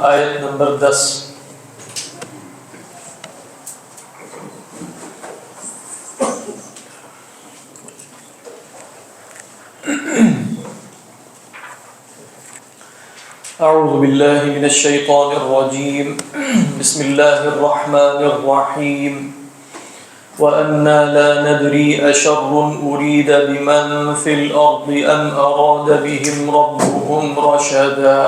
آیت نمبر 10. اعوذ باللہ من الشیطان الرجیم بسم اللہ الرحمن الرحیم وَأَنَّا لَا نَدْرِي أَشَرٌّ أُرِيدَ بِمَنْ فِي الْأَرْضِ أَمْ أَرَادَ بِهِمْ رَبُّهُمْ رَشَدًا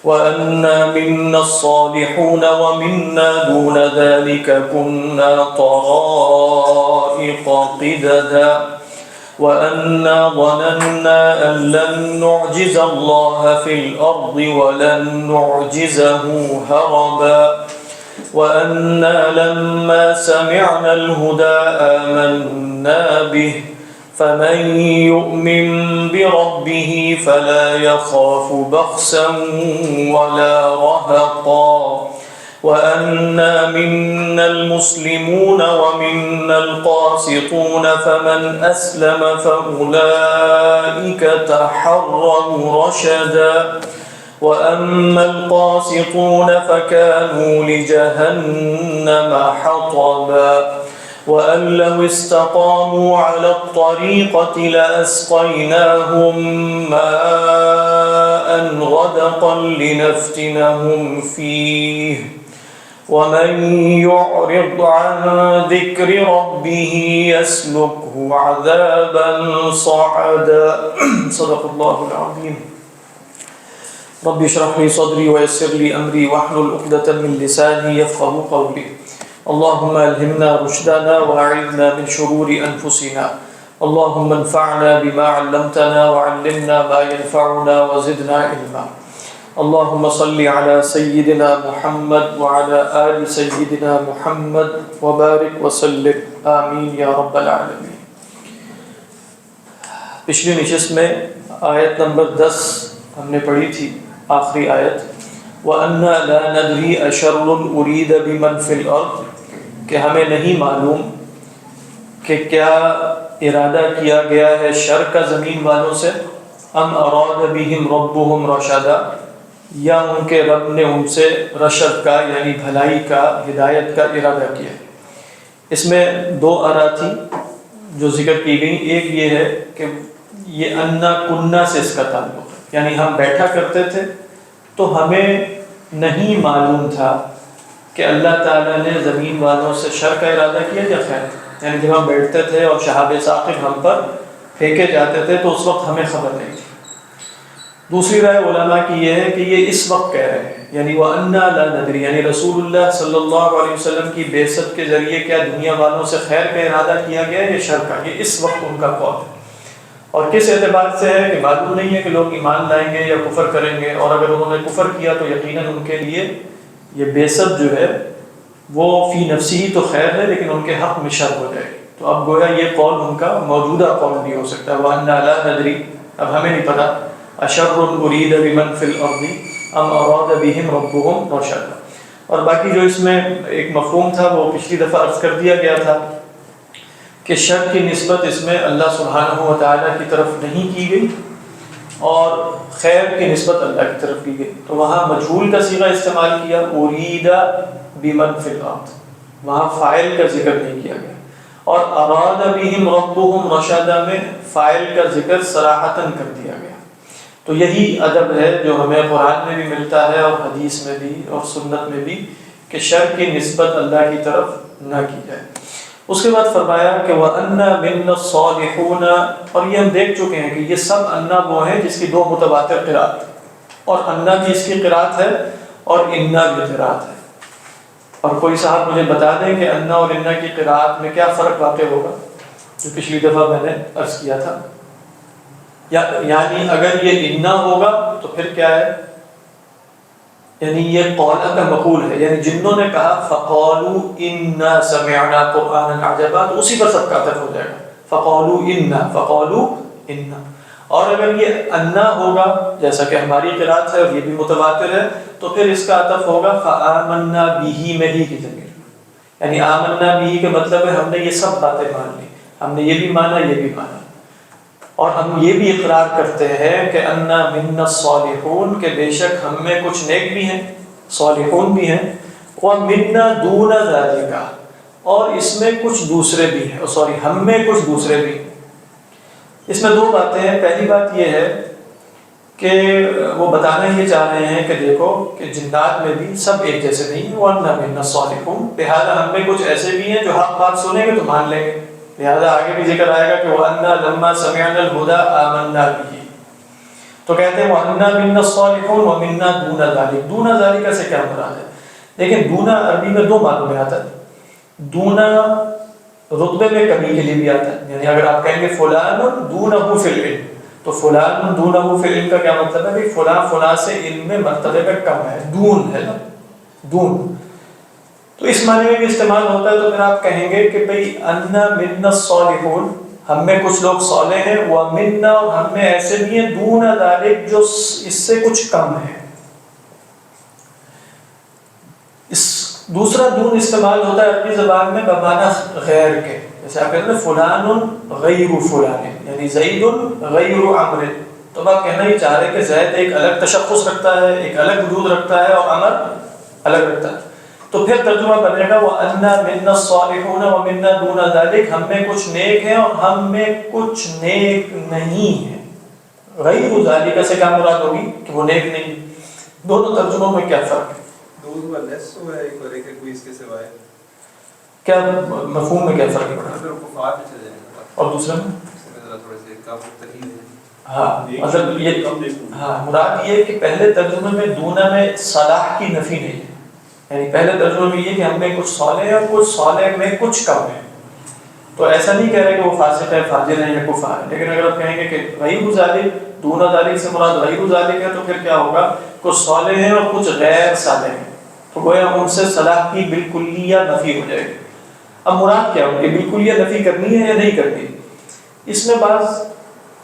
وَأَنَّا مِنَّا الصَّالِحُونَ وَمِنَّا دُونَ ذَلِكَ كُنَّا طَرَائِقَ قِدَدًا وَأَنَّا ظَنَنَّا أَن لَّن نُّعْجِزَ اللَّهَ فِي الْأَرْضِ وَلَن نُّعْجِزَهُ هَرَبًا وَأَنَّا لَمَّا سَمِعْنَا الْهُدَىٰ آمَنَّا بِهِ فَمَن يُؤْمِن بِرَبِّهِ فَلَا يَخَافُ بَخْسًا وَلَا رَهَقًا وَأَنَّا مِنَّا الْمُسْلِمُونَ وَمِنَّا الْقَاسِطُونَ فَمَنْ أَسْلَمَ فَأُولَٰئِكَ تَحَرَّوْا رَشَدًا وَأَمَّا الْقَاسِطُونَ فَكَانُوا لِجَهَنَّمَ حَطَبًا وَأَن لَّوِ اسْتَقَامُوا عَلَى الطَّرِيقَةِ لَأَسْقَيْنَاهُم مَّاءً غَدَقًا لِّنَفْتِنَهُمْ فِيهِ وَمَن يُعْرِضْ عَن ذِكْرِ رَبِّهِ يَسْلُكْهُ عَذَابًا صَعَدًا. صدق اللہ العظیم. رب اشرح لي صدري ويسر لي أمري واحلل عقدة من لساني يفقهوا قولي. اللهم ألهمنا رشدنا وأعذنا من شرور أنفسنا. اللهم انفعنا بما علمتنا وعلمنا ما ينفعنا وزدنا علما. اللهم صل على سيدنا محمد وعلى آل سيدنا محمد وبارك وسلم آمين يا رب العالمين. پچھلی نشست میں آیت نمبر 10 ہم نے پڑھی تھی، آخری آیت. وَأَنَّا لَا نَدْرِي أَشَرٌّ أُرِيدَ بِمَنْ فِي الْأَرْضِ، کہ ہمیں نہیں معلوم کہ کیا ارادہ کیا گیا ہے شر کا زمین والوں سے، ام اراد بہم ربہم رشدا، یا ان کے رب نے ان سے رشد کا یعنی بھلائی کا، ہدایت کا ارادہ کیا. اس میں دو آرا تھی جو ذکر کی گئی. ایک یہ ہے کہ یہ انا کننا سے اس کا تعلق ہے، یعنی ہم بیٹھا کرتے تھے تو ہمیں نہیں معلوم تھا کہ اللہ تعالیٰ نے زمین والوں سے شر کا ارادہ کیا یا خیر. یعنی جب ہم بیٹھتے تھے اور شہاب ثاقب ہم پر پھینکے جاتے تھے تو اس وقت ہمیں خبر نہیں تھی. دوسری رائے علماء کی یہ ہے کہ یہ اس وقت کہہ رہے ہیں، یعنی وَأَنَّا لَا نَدْرِي، یعنی رسول اللہ صلی اللہ علیہ وسلم کی بعثت کے ذریعے کیا دنیا والوں سے خیر کا ارادہ کیا گیا یا شر کا. یہ اس وقت ان کا قول ہے. اور کس اعتبار سے ہے کہ معلوم نہیں ہے کہ لوگ ایمان لائیں گے یا کفر کریں گے، اور اگر انہوں نے کفر کیا تو یقیناً ان کے لیے یہ بعثت جو ہے وہ فی نفسی ہی تو خیر ہے لیکن ان کے حق میں شر ہو جائے گی. تو اب گویا یہ قول ان کا موجودہ قول بھی ہو سکتا ہے. وَأَنَّا لَا نَدْرِي، اب ہمیں نہیں پتہ أَشَرٌّ أُرِيدَ بِمَنْ فِي الْأَرْضِ أَمْ أَرَادَ بِهِمْ رَبُّهُمْ رَشَدًا. اور باقی جو اس میں ایک مفہوم تھا وہ پچھلی دفعہ عرض کر دیا گیا تھا کہ شر کی نسبت اس میں اللہ سبحانہ و تعالیٰ کی طرف نہیں کی گئی اور خیر کی نسبت اللہ کی طرف کی گئی. تو وہاں مجہول کا صیغہ استعمال کیا، أُرِيدَ بِمَنْ فِي الْأَرْضِ، وہاں فاعل کا ذکر نہیں کیا گیا. اور أَرَادَ بِهِمْ رَبُّهُمْ رَشَدًا میں فاعل کا ذکر صراحتاً کر دیا گیا. تو یہی ادب ہے جو ہمیں قرآن میں بھی ملتا ہے اور حدیث میں بھی اور سنت میں بھی، کہ شر کی نسبت اللہ کی طرف نہ کی جائے. اس کے بعد فرمایا کہ وَأَنَّا مِنَّا الصَّالِحُونَ، اور یہ ہم دیکھ چکے ہیں کہ یہ سب انا وہ ہیں جس کی دو متواتر قرات، اور انا بھی اس کی قرات ہے اور انا بھی قرات ہے. اور کوئی صاحب مجھے بتا دیں کہ انا اور انا کی قرات میں کیا فرق واقع ہوگا، جو پچھلی دفعہ میں نے عرض کیا تھا. یعنی اگر یہ انا ہوگا تو پھر کیا ہے، یعنی یہ قولا کا مقول ہے، یعنی جنہوں نے کہا فقالوا انا سمعنا قرانا عجبا تو اسی پر سب کا عطف ہو جائے گا، فقالوا انا. اور اگر یہ انا ہوگا جیسا کہ ہماری قرات ہے اور یہ بھی متواتر ہے تو پھر اس کا عطف ہوگا فآمنا به میں ہی کی ضمیر. یعنی آمنا به کا مطلب ہے ہم نے یہ سب باتیں مان لی، ہم نے یہ بھی مانا یہ بھی مانا. اور ہم یہ بھی اقرار کرتے ہیں کہ انا منا الصالحون، کہ بے شک ہم میں کچھ نیک بھی ہیں، صالحون بھی ہیں، ومنا دون ذالک، اور اس میں کچھ دوسرے بھی ہیں، ہم میں کچھ دوسرے بھی ہیں۔ اس میں دو باتیں ہیں۔ پہلی بات یہ ہے کہ وہ بتانا یہ چاہ رہے ہیں کہ دیکھو کہ جنات میں بھی سب ایک جیسے نہیں ہیں، وَأَنَّا مِنَّا الصَّالِحُونَ، لہٰذا ہم میں کچھ ایسے بھی ہیں جو حق بات سنیں گے تو مان لیں گے، لہٰذا آگے بھی ذکر آئے گا کہ وَأَنَّا لَمَّا سَمِعْنَا الْهُدَىٰ آمَنَّا بِهِ، تو کہتے ہیں وَأَنَّا مِنَّا الصَّالِحُونَ وَمِنَّا دُونَ ذَلِكَ۔ دون ذالک سے کیا مراد ہے؟ لیکن دونا عربی میں دو معنوں میں آتا ہے۔ دونا رتبے میں کمی کے لیے بھی آتا ہے، یعنی اگر آپ کہیں گے فلان دونہ فی العلم، تو فلان دونہ فی العلم کا کیا مطلب ہے کہ فلاں فلاں سے علم میں مرتبے میں کم ہے، دون ہے نا، دون۔ تو اس معنی میں بھی استعمال ہوتا ہے، تو پھر آپ کہیں گے کہ بھئی انا منا الصالحون، ہم میں کچھ لوگ صالح ہیں، ومنا، اور ہم میں ایسے بھی ہیں دون ذالک جو اس سے کچھ کم ہیں۔ اس دوسرا دون استعمال ہوتا ہے عربی زبان میں بمعنی غیر کے، جیسے آپ کہتے ہیں فلان غیر فلان، یعنی زید غیر عمر، تو آپ کہنا ہی چاہ رہے کہ زید ایک الگ تشخص رکھتا ہے، ایک الگ وجود رکھتا ہے، اور عمر الگ رکھتا ہے۔ تو پھر ترجمہ بنے گا وَأَنَّا مِنَّا الصَّالِحُونَ وَمِنَّا دُونَ ذَلِكَ، ہم میں کچھ نیک ہیں اور ہم میں کچھ نیک نہیں ہیں۔ غیر ذالک سے کیا مراد ہوگی کہ وہ نیک نہیں۔ دونوں ترجموں میں کیا فرق ہے؟ کیا مفہوم میں کیا فرق ہے؟ اور دوسرے میں ہاں مطلب یہ ہاں مراد یہ کہ پہلے ترجمے میں دونا میں صلاح کی نفی نہیں ہے، یعنی پہلے ترجمے میں یہ کہ ہم میں کچھ صالح ہیں اور کچھ صالح میں کچھ کم ہیں، تو ایسا نہیں کہہ رہے کہ وہ فاسق ہے، فاجر ہے یا کفار ہے۔ لیکن اگر آپ کہیں گے کہ غیر ذالک، دون ذالک سے مراد غیر ذالک ہے، تو پھر کیا ہوگا؟ کچھ صالح ہیں اور کچھ غیر صالح ہیں، تو گویا ان سے صلاح کی بالکلیہ نفی ہو جائے گی۔ اب مراد کیا ہو کہ بالکلیہ نفی کرنی ہے یا نہیں کرنی؟ اس میں بعض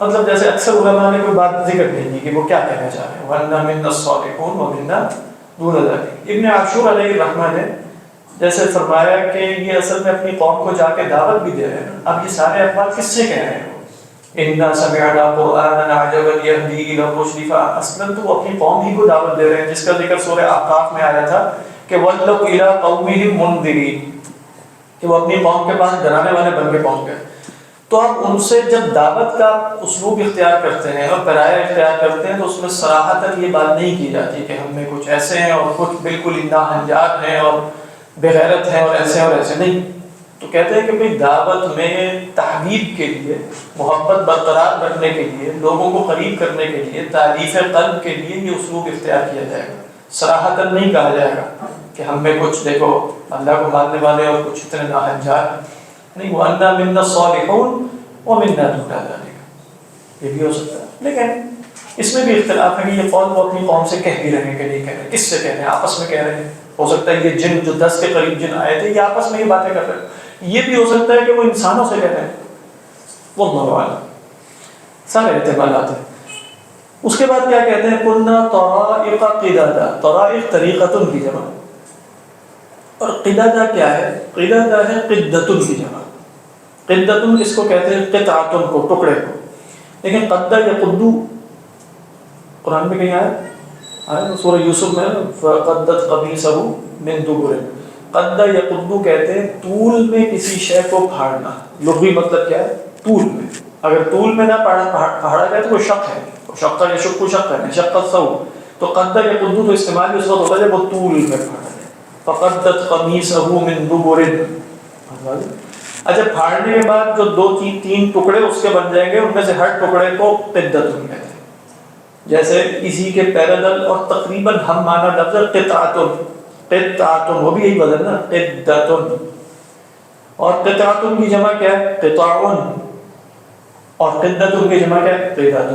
مطلب جیسے اکثر علماء نے کوئی بات ذکر نہیں کی کہ وہ کیا کہنا چاہ رہے ہیں، وَأَنَّا مِنَّا الصَّالِحُونَ وَمِنَّا دُونَ ذَلِكَ۔ ابن عاشور علیہ الرحمہ نے جیسے فرمایا کہ یہ اصل میں اپنی قوم کو جا کے دعوت بھی دے رہے ہیں۔ اب یہ سارے اقوال کس سے کہہ رہے ہیں؟ اِنَّا سَمِعْنَا قُرْآنًا عَجَبًا يَهْدِي إِلَى الرُّشْدِ، فَأَصْلًا تو وہ اپنی قوم ہی کو دعوت دے رہے ہیں، جس کا ذکر سورہ احقاف میں آیا تھا کہ وَلَّوْا إِلَىٰ قَوْمِهِمْ مُنذِرِينَ، کہ وہ اپنی قوم کے پاس ڈرانے والے بن کے پہنچ گئے۔ تو اب ان سے جب دعوت کا اسلوب اختیار کرتے ہیں اور پیرایا اختیار کرتے ہیں، تو اس میں صراحتاً یہ بات نہیں کی جاتی کہ ہم میں کچھ ایسے ہیں اور کچھ بالکل ہی ناہنجار ہیں اور بغیرت ہیں اور ایسے اور ایسے نہیں۔ تو کہتے ہیں کہ بھئی دعوت میں تحبیب کے لیے، محبت برقرار رکھنے کے لیے، لوگوں کو قریب کرنے کے لیے، تالیف قلب کے لیے یہ اسلوب اختیار کیا جائے گا۔ صراحتاً نہیں کہا جائے گا کہ ہم میں کچھ دیکھو اللہ کو ماننے والے اور کچھ اتنے ناہنجار نہیں۔ وَأَنَّا مِنَّا الصَّالِحُونَ وَمِنَّا دُونَ ذَلِكَ، یہ بھی ہو سکتا ہے۔ لیکن اس میں بھی اختلاف ہے کہ یہ قول وہ اپنی قوم سے کہہ بھی رہے ہیں کہ نہیں کہہ رہے، کس سے کہہ رہے ہیں؟ آپس میں کہہ رہے ہیں۔ ہو سکتا ہے یہ جن جو 10 کے قریب جن آئے تھے یہ آپس میں یہ باتیں کر رہے ہیں، یہ بھی ہو سکتا ہے کہ وہ انسانوں سے کہہ رہے ہیں، واللہ اعلم، سارے احتمالات ہیں۔ اس کے بعد کیا کہتے ہیں؟ قُلْنَا طَرَائِقَ قِدَادًا، طرائق طریقۃ کی جمع، اور قدادہ کیا ہے؟ قدادہ ہے قدۃ کی جمع۔ قدۃ اس کو کہتے ہیں قطعۃ کو، ٹکڑے کو۔ لیکن قدہ یا قدو قرآن میں کہیں آیا سورہ یوسف میں فَقَدَّتْ قَمِيصَهُ مِن دُبُرٍ، قدہ یا قدو کہتے ہیں طول میں کسی شے کو پھاڑنا۔ لغوی مطلب کیا ہے؟ طول میں۔ اگر طول میں نہ پھاڑا جائے تو وہ شق ہے، شق یا شق شق ہے، شق الثوب۔ تو قدہ یا قدو تو استعمال اس وقت ہوتا ہے جب وہ طول میں پھاڑا جائے۔ فَقَدَّتْ قَمِيصَهُ مِن دُبُرٍ، اچھا پھاڑنے کے بعد جو 2-3 ٹکڑے اس کے بن جائیں گے، ان میں سے ہر ٹکڑے کو قدۃ کہتے ہیں۔ جیسے اسی کے پیرالل اور تقریباً ہم معنی لفظ قطعۃ، قطعۃ وہ بھی یہی وزن نا، قدۃ، اور قطعۃ کی جمع کیا ہے؟ قطع، اور قدۃ کی جمع کیا ہے؟ قدۃ۔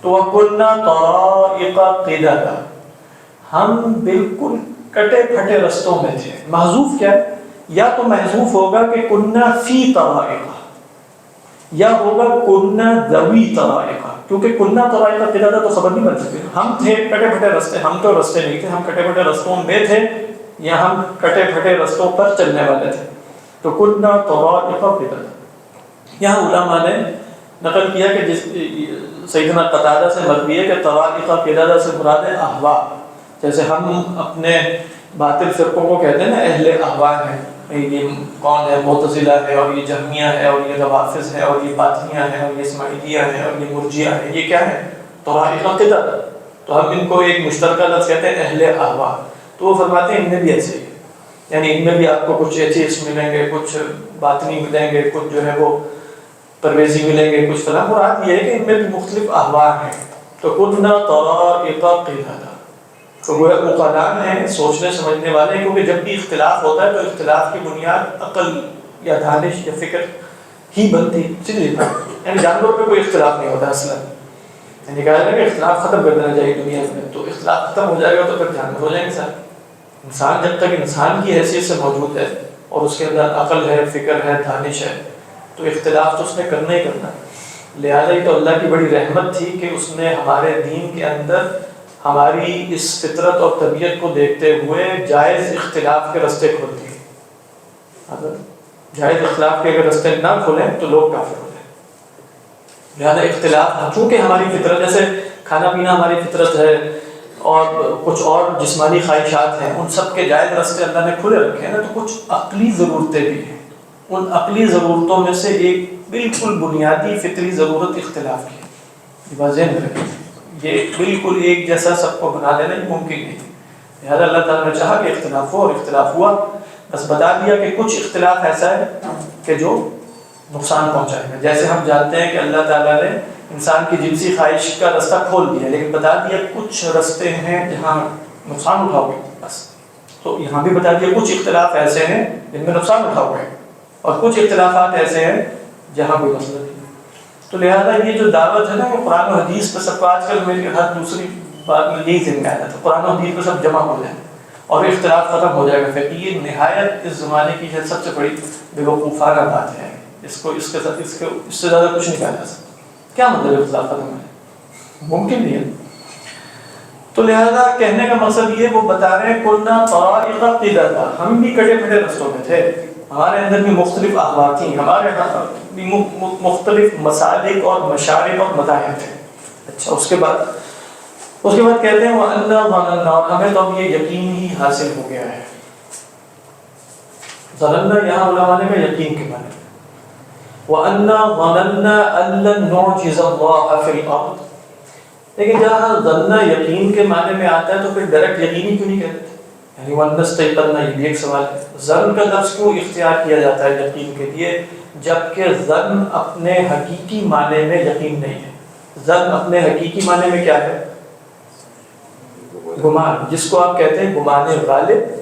تو وَقُلْنَا طَرَائِقَ قِدَادًا، ہم بالکل کٹے پھٹے رستوں میں تھے۔ محذوف کیا ہے؟ یا تو محذوف ہوگا کہ کننا فی طرائق، یا ہوگا کننا ذوی طرائق، کیونکہ کننا طرائق قدادہ تو خبر نہیں بن سکتے۔ ہم تھے کٹے پھٹے رستے، ہم تو رستے نہیں تھے، ہم کٹے پھٹے رستوں میں تھے، یا ہم کٹے پھٹے رستوں پر چلنے والے تھے۔ تو کننا طرائق قدادہ، یہاں علماء نے نقل کیا کہ سیدنا قتادہ سے مروی ہے کہ طرائق قلادہ سے مراد ہے احوا. جیسے ہم اپنے باطل فرقوں کو کہتے ہیں نا اہل احوا ہیں، یہ کون ہے، معتزلہ ہے، اور یہ جہمیہ ہے، اور یہ روافض ہے، اور یہ باطنیہ ہے، اور یہ اسماعیلیہ ہے، اور یہ مرجیہ ہے. یہ کیا ہے؟ طرائق قلادہ. تو ہم ان کو ایک مشترکہ لفظ کہتے ہیں اہل احوا. تو وہ فرماتے ہیں ان میں بھی ایسے ہی ہے، یعنی ان میں بھی آپ کو کچھ ایتھیسٹ ملیں گے، کچھ باطنی ملیں گے، کچھ جو ہے وہ پرویزی ملیں گے، کچھ فلاں. مراد یہ ہے کہ ان میں بھی مختلف احوا ہیں. تو کننا طرائق قلادہ، تو وہ عقلاء ہیں، سوچنے سمجھنے والے، کیونکہ جب بھی اختلاف ہوتا ہے تو اختلاف کی بنیاد عقل یا دانش یا فکر ہی بنتی ہے. یعنی جانوروں پہ کوئی اختلاف نہیں ہوتا اصلا. یعنی کہا جائے کہ اختلاف ختم کر دینا چاہیے دنیا میں، تو اختلاف ختم ہو جائے گا تو پھر جانور ہو جائیں گے سارے. انسان جب تک انسان کی حیثیت سے موجود ہے اور اس کے اندر عقل ہے، فکر ہے، دانش ہے، تو اختلاف تو اس نے کرنا ہی کرنا. لہٰذا ہی تو اللہ کی بڑی رحمت تھی کہ اس نے ہمارے دین کے اندر ہماری اس فطرت اور طبیعت کو دیکھتے ہوئے جائز اختلاف کے راستے کھول دیے. اگر جائز اختلاف کے اگر راستے نہ کھولیں تو لوگ کافر ہو جائیں. لہٰذا اختلاف چونکہ ہماری فطرت، جیسے کھانا پینا ہماری فطرت ہے اور کچھ اور جسمانی خواہشات ہیں، ان سب کے جائز راستے اللہ نے کھلے رکھے ہیں نا، تو کچھ عقلی ضرورتیں بھی ہیں. ان عقلی ضرورتوں میں سے ایک بالکل بنیادی فطری ضرورت اختلاف کی ہے. یہ بات ذہن میں رکھیں، یہ بالکل ایک جیسا سب کو بنا دینا یہ ممکن نہیں. لہٰذا اللہ تعالیٰ نے چاہا کہ اختلاف ہو، اور اختلاف ہوا. بس بتا دیا کہ کچھ اختلاف ایسا ہے کہ جو نقصان پہنچائے گا. جیسے ہم جانتے ہیں کہ اللہ تعالیٰ نے انسان کی جنسی خواہش کا راستہ کھول دیا، لیکن بتا دیا کچھ راستے ہیں جہاں نقصان اٹھاؤ گے بس. تو یہاں بھی بتا دیا کچھ اختلاف ایسے ہیں جن میں نقصان اٹھاؤ گے، اور کچھ اختلافات ایسے ہیں جہاں کوئی مسئلہ نہیں. تو لہٰذا یہ جو دعوت ہے نا کہ قرآن و حدیث پہ سب کو، آج کل میری ہر دوسری بات میں یہی ذہن میں آتا ہے، قرآن و حدیث پہ سب جمع ہو جائیں اور اختلاف ختم ہو جائے گا. پھر یہ نہایت اس زمانے کی سب سے بڑی بیوقوفانہ بات ہے. اس کے ساتھ اس سے زیادہ کچھ نہیں کہا جا سکتا. کیا مطلب اختلاف ختم ہے؟ ممکن نہیں ہے. تو لہذا کہنے کا مقصد یہ وہ بتا رہے ہیں کننا طرائق قلادہ، ہم بھی کٹے پھٹے رستوں میں تھے، ہمارے اندر بھی مختلف احوا تھیں، ہمارے یہاں بھی مختلف مسالک اور مشارب اور مذاہب تھے. اچھا اس کے بعد کہتے ہیں وَأَنَّا ظَنَنَّا، اور ہمیں تو اب یہ یقین ہی حاصل ہو گیا ہے. ظننا یہاں علماء نے کہا یقین کے معنی. وَأَنَّا ظَنَنَّا أَن لَّن نُعْجِزَ اللَّهَ فِي الْأَرْضِ، لیکن جہاں ظننا یقین کے معنی میں آتا ہے تو پھر ڈائریکٹ یقین ہی کیوں نہیں کہتے؟ یعنی وَنَّسْتَيْقَنَّا، یہ بھی ایک سوال ہے. ظن کا لفظ کیوں اختیار کیا جاتا ہے یقین کے لیے، جبکہ ظن اپنے حقیقی معنی میں یقین نہیں ہے. ظن اپنے حقیقی معنی میں کیا ہے؟ گمان، جس کو آپ کہتے ہیں گمان غالب.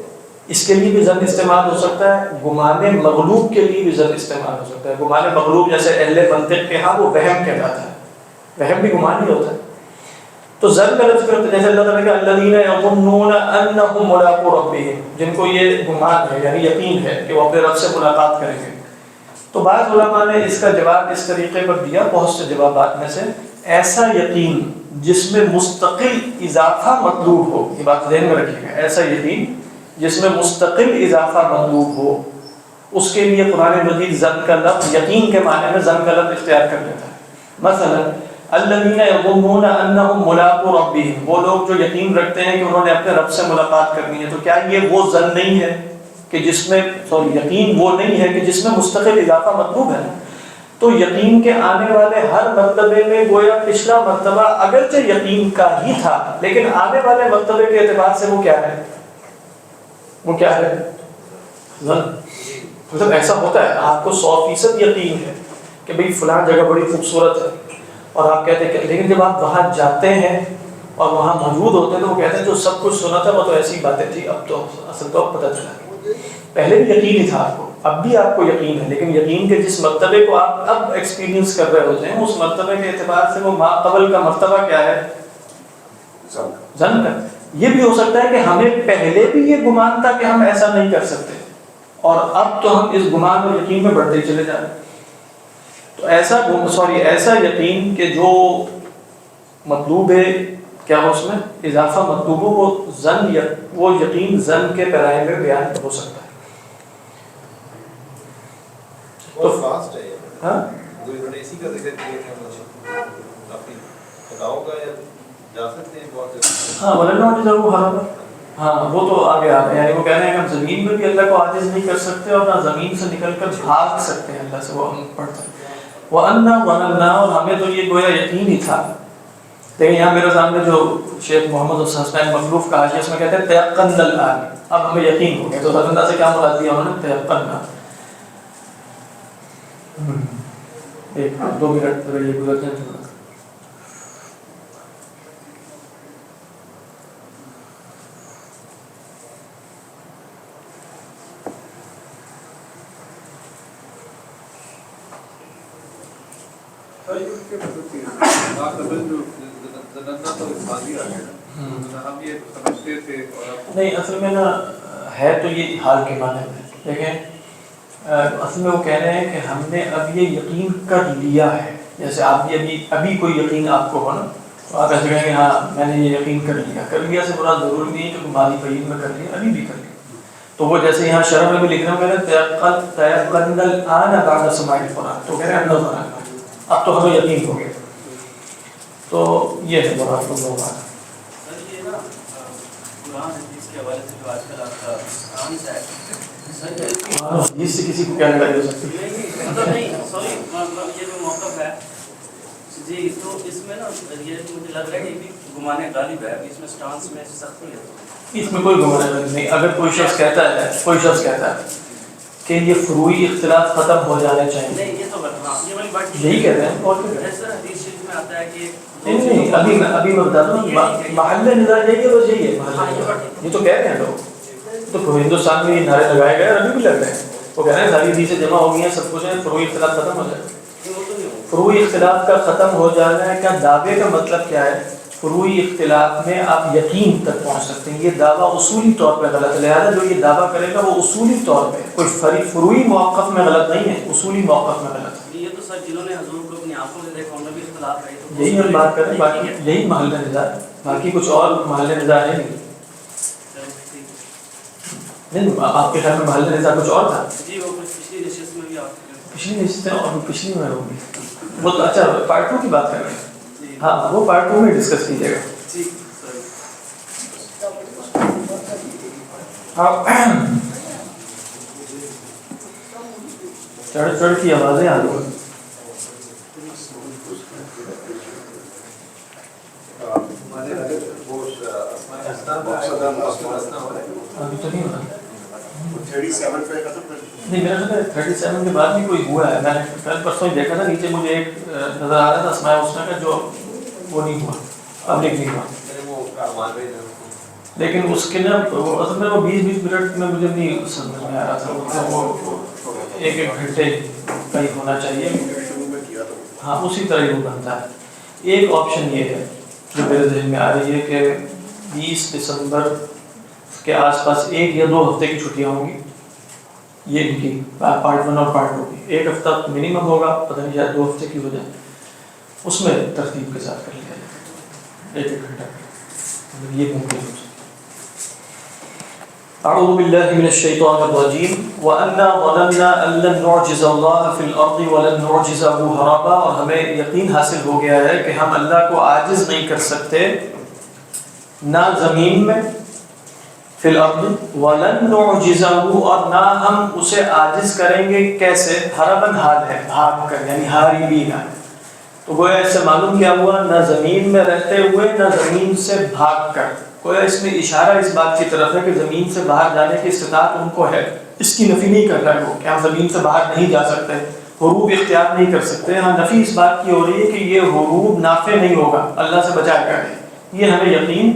اس کے لیے بھی ظن استعمال ہو سکتا ہے، گمان مغلوب کے لیے بھی ظن استعمال ہو سکتا ہے. گمان مغلوب جیسے اہل منطق کے ہاں وہ وہم کہلاتا ہے، وہم بھی گمان ہی ہوتا ہے. تو ظن کا لفظ کرتے جیسے اللہ تعالیٰ نے کہا الذین یظنون انہم ملاقو ربہم، جن کو یہ گمان ہے یعنی یقین ہے کہ وہ اپنے رب سے ملاقات کریں گے. تو بعض علماء نے اس کا جواب اس طریقے پر دیا، بہت سے جوابات میں سے ایسا یقین جس میں مستقل اضافہ مطلوب ہو. یہ بات ذہن میں رکھیے گا، ایسا یقین جس میں مستقل اضافہ مطلوب ہو، اس کے لیے قرآن مجید ظن کا لفظ یقین کے معنی میں ظن کا لفظ اختیار کر لیتا ہے. مثلا الذین یظنون انہم ملاقو ربہم، وہ لوگ جو یقین رکھتے ہیں کہ انہوں نے اپنے رب سے ملاقات کرنی ہے. تو کیا یہ وہ ظن نہیں ہے کہ جس میں یقین وہ نہیں ہے کہ جس میں مستقل اضافہ مطلوب ہے؟ تو یقین کے آنے والے ہر مرتبے میں گویا پچھلا مرتبہ اگرچہ یقین کا ہی تھا، لیکن آنے والے مرتبے کے اعتبار سے وہ کیا ہے؟ وہ کیا ہے؟ ظن. مطلب ایسا ہوتا ہے آپ کو 100% یقین ہے کہ بھئی فلاں جگہ بڑی خوبصورت ہے، اور آپ کہتے ہیں، لیکن جب آپ وہاں جاتے ہیں اور وہاں موجود ہوتے ہیں تو وہ کہتے ہیں جو سب کچھ سنا تھا وہ تو ایسی باتیں تھی، اب تو اصل تو اب پتہ چلا. پہلے بھی یقین ہی تھا آپ کو، اب بھی آپ کو یقین ہے، لیکن یقین کے جس مرتبے کو آپ اب ایکسپیرینس کر رہے ہوتے ہیں اس مرتبے کے اعتبار سے وہ ما قبل کا مرتبہ کیا ہے؟ ظن کا. یہ بھی ہو سکتا ہے کہ ہمیں پہلے بھی یہ گمان تھا کہ ہم ایسا نہیں کر سکتے، اور اب تو ہم اس گمان اور یقین میں بڑھتے ہی چلے جا رہے ہیں. تو ایسا یقین کہ جو مطلوب ہے کیا ہو اس میں اضافہ مطلوب ہو، وہ یقین ظن کے پیرائے میں بیان ہو سکتا ہے. تو فاسٹ ہے، ہاں انہوں نے اسی کا ذکر کیا کہ ہم اپنی خداؤں کا یا جا سکتے ہیں بہت سے. ہاں ولن ہاں وہ تو آگے آ گیا، یعنی وہ کہہ رہے ہیں کہ ہم زمین میں بھی اللہ کو عاجز نہیں کر سکتے اور نہ زمین سے نکل کر بھاگ سکتے ہیں اللہ سے. وہ ہم پڑھتے ہیں وَأَنَّا وَنَلْنَا، اور ہمیں تو یہ گویا یقین ہی تھا. لیکن یہاں میرے سامنے جو شیخ محمد حسین مخلوف کا حاشیہ اس میں کہتے ہیں تیقن الآن، اب ہمیں یقین ہو گیا. تو حضرت سے کیا مراد دیا انہوں نے؟ تیقن. ایک 2 منٹ یہ گزرتے ہیں تھوڑا. نہیں اصل میں نا ہے تو یہ حال کے معنی میں، لیکن اصل میں وہ کہہ رہے ہیں کہ ہم نے اب یہ یقین کر لیا ہے. جیسے آپ بھی ابھی کوئی یقین آپ کو ہو نا، تو آپ ایسے کہیں گے ہاں میں نے یہ یقین کر لیا. کر لیا سے مراد ضروری نہیں ہے کہ ماضی قریب میں کر لیا، ابھی بھی کر لیا. تو وہ جیسے یہاں شرح میں بھی لکھ رہے ہیں، کہہ رہے ہیں تیقن الآن بعد سماع القرآن، تو کہہ رہے ہیں اللہ اب تو ہمیں یقین ہو گیا. تو یہ ہے مراد کو لوگ حدیث سے کسی کو کیا لگائی ہو سکتی ہے؟ یہ جو موقف ہے جی، تو اس میں نا یہ مجھے لگ رہا ہے کہ گمانے غالب ہے، اس میں سٹانس میں سختی ہے. اس میں کوئی گمانے غالب نہیں. اگر کوئی شخص کہتا ہے کہ یہ فروعی اختلاف ختم ہو جانے چاہیے، نہیں یہ تو یہ والی بات یہی کہتے ہیں. اور جیسے حدیث شریف میں آتا ہے کہ نہیں ابھی میں بتا دوں محل نظا یہی ہے، بس یہی ہے. یہ تو کہہ رہے ہیں لوگ، تو ہندوستان میں یہ نعرے لگائے گئے اور ابھی بھی لگ رہے ہیں. وہ کہہ رہے ہیں ساری حدیثیں جمع ہو گئی ہیں، سب کچھ ہے، فروعی اختلاف ختم ہو جائے. فروعی اختلاف کا ختم ہو جانا ہے کیا دعوے کا مطلب کیا ہے؟ فروعی اختلاف میں آپ یقین تک پہنچ سکتے ہیں. یہ دعویٰ اصولی طور پہ غلط ہے، لہٰذا جو یہ دعویٰ کرے گا وہ اصولی طور پہ کوئی فروعی موقف میں غلط نہیں ہے، اصولی موقف میں غلط ہے. یہ تو سر جنہوں نے حضور کو اپنی آنکھوں سے دیکھا ان میں بھی اختلاف ہے. یہی ہم بات کر رہے ہیں، باقی یہی محل نظا ہے، باقی کچھ اور محل نظا ہے نہیں. آپ کے خیال میں محل نظا کچھ اور تھا؟ جی وہ پچھلی نشست میں بھی پچھلی نشستیں اور پچھلی میں ہوگی. وہ اچھا پارٹ 2 کی بات کر رہے ہیں. ہاں وہ پارٹ 2 میں ڈسکس کیجیے گا. چڑھ کی آوازیں آ رہی ہیں. ابھی تو نہیں ہوتا. نہیں میرا خیال ہے 37 کے بعد بھی کوئی ہوا ہے. میں نے کل پرسوں ہی دیکھا تھا، نیچے مجھے ایک نظر آ رہا تھا اسماء الحسنی کا جو وہ نہیں ہوا، پبلک نہیں ہوا. لیکن اس کے نا اصل میں وہ 20 منٹ میں مجھے نہیں سمجھ میں آ رہا تھا. وہ 1 گھنٹے کا ہی ہونا چاہیے. ہاں اسی طرح ہی وہ بنتا ہے. ایک آپشن یہ ہے جو میرے ذہن میں آ رہی ہے کہ 20 دسمبر کے آس پاس 1 یا 2 ہفتے کی چھٹیاں ہوں گی. یہ ان کی پارٹ 1 اور پارٹ 2 کی 1 ہفتہ منیمم ہوگا، پتہ نہیں شاید 2 ہفتے کی ہو جائے. اس میں ترتیب کے ساتھ کر لیا جائے 1 گھنٹہ، یہ ممکن ہو. اعوذ باللہ من الشیطان الرجیم وَأَنَّا ظَنَنَّا أَن لَّن نُعْجِزَ اللَّهَ فِي الْأَرْضِ وَلَن نُعْجِزَهُ هَرَبًا. اور ہمیں یقین حاصل ہو گیا ہے کہ ہم اللہ کو عاجز نہیں کر سکتے نہ زمین میں فی الارض وَلَن نُعْجِزَهُ، اور نہ ہم اسے عاجز کریں گے. کیسے؟ ہربن حال ہے، بھاگ کر، یعنی ہاربین. تو گویا اس سے معلوم کیا ہوا؟ نہ زمین میں رہتے ہوئے نہ زمین سے بھاگ کر. گویا اس میں اشارہ اس بات کی طرف ہے کہ زمین سے باہر جانے کی استطاعت ان کو ہے. اس کی نفی نہیں کر رہا ہے وہ کہ ہم زمین سے باہر نہیں جا سکتے، حروب اختیار نہیں کر سکتے. ہاں نفی اس بات کی ہو رہی ہے کہ یہ حروب نافع نہیں ہوگا، اللہ سے بچا کر. یہ ہمیں یقین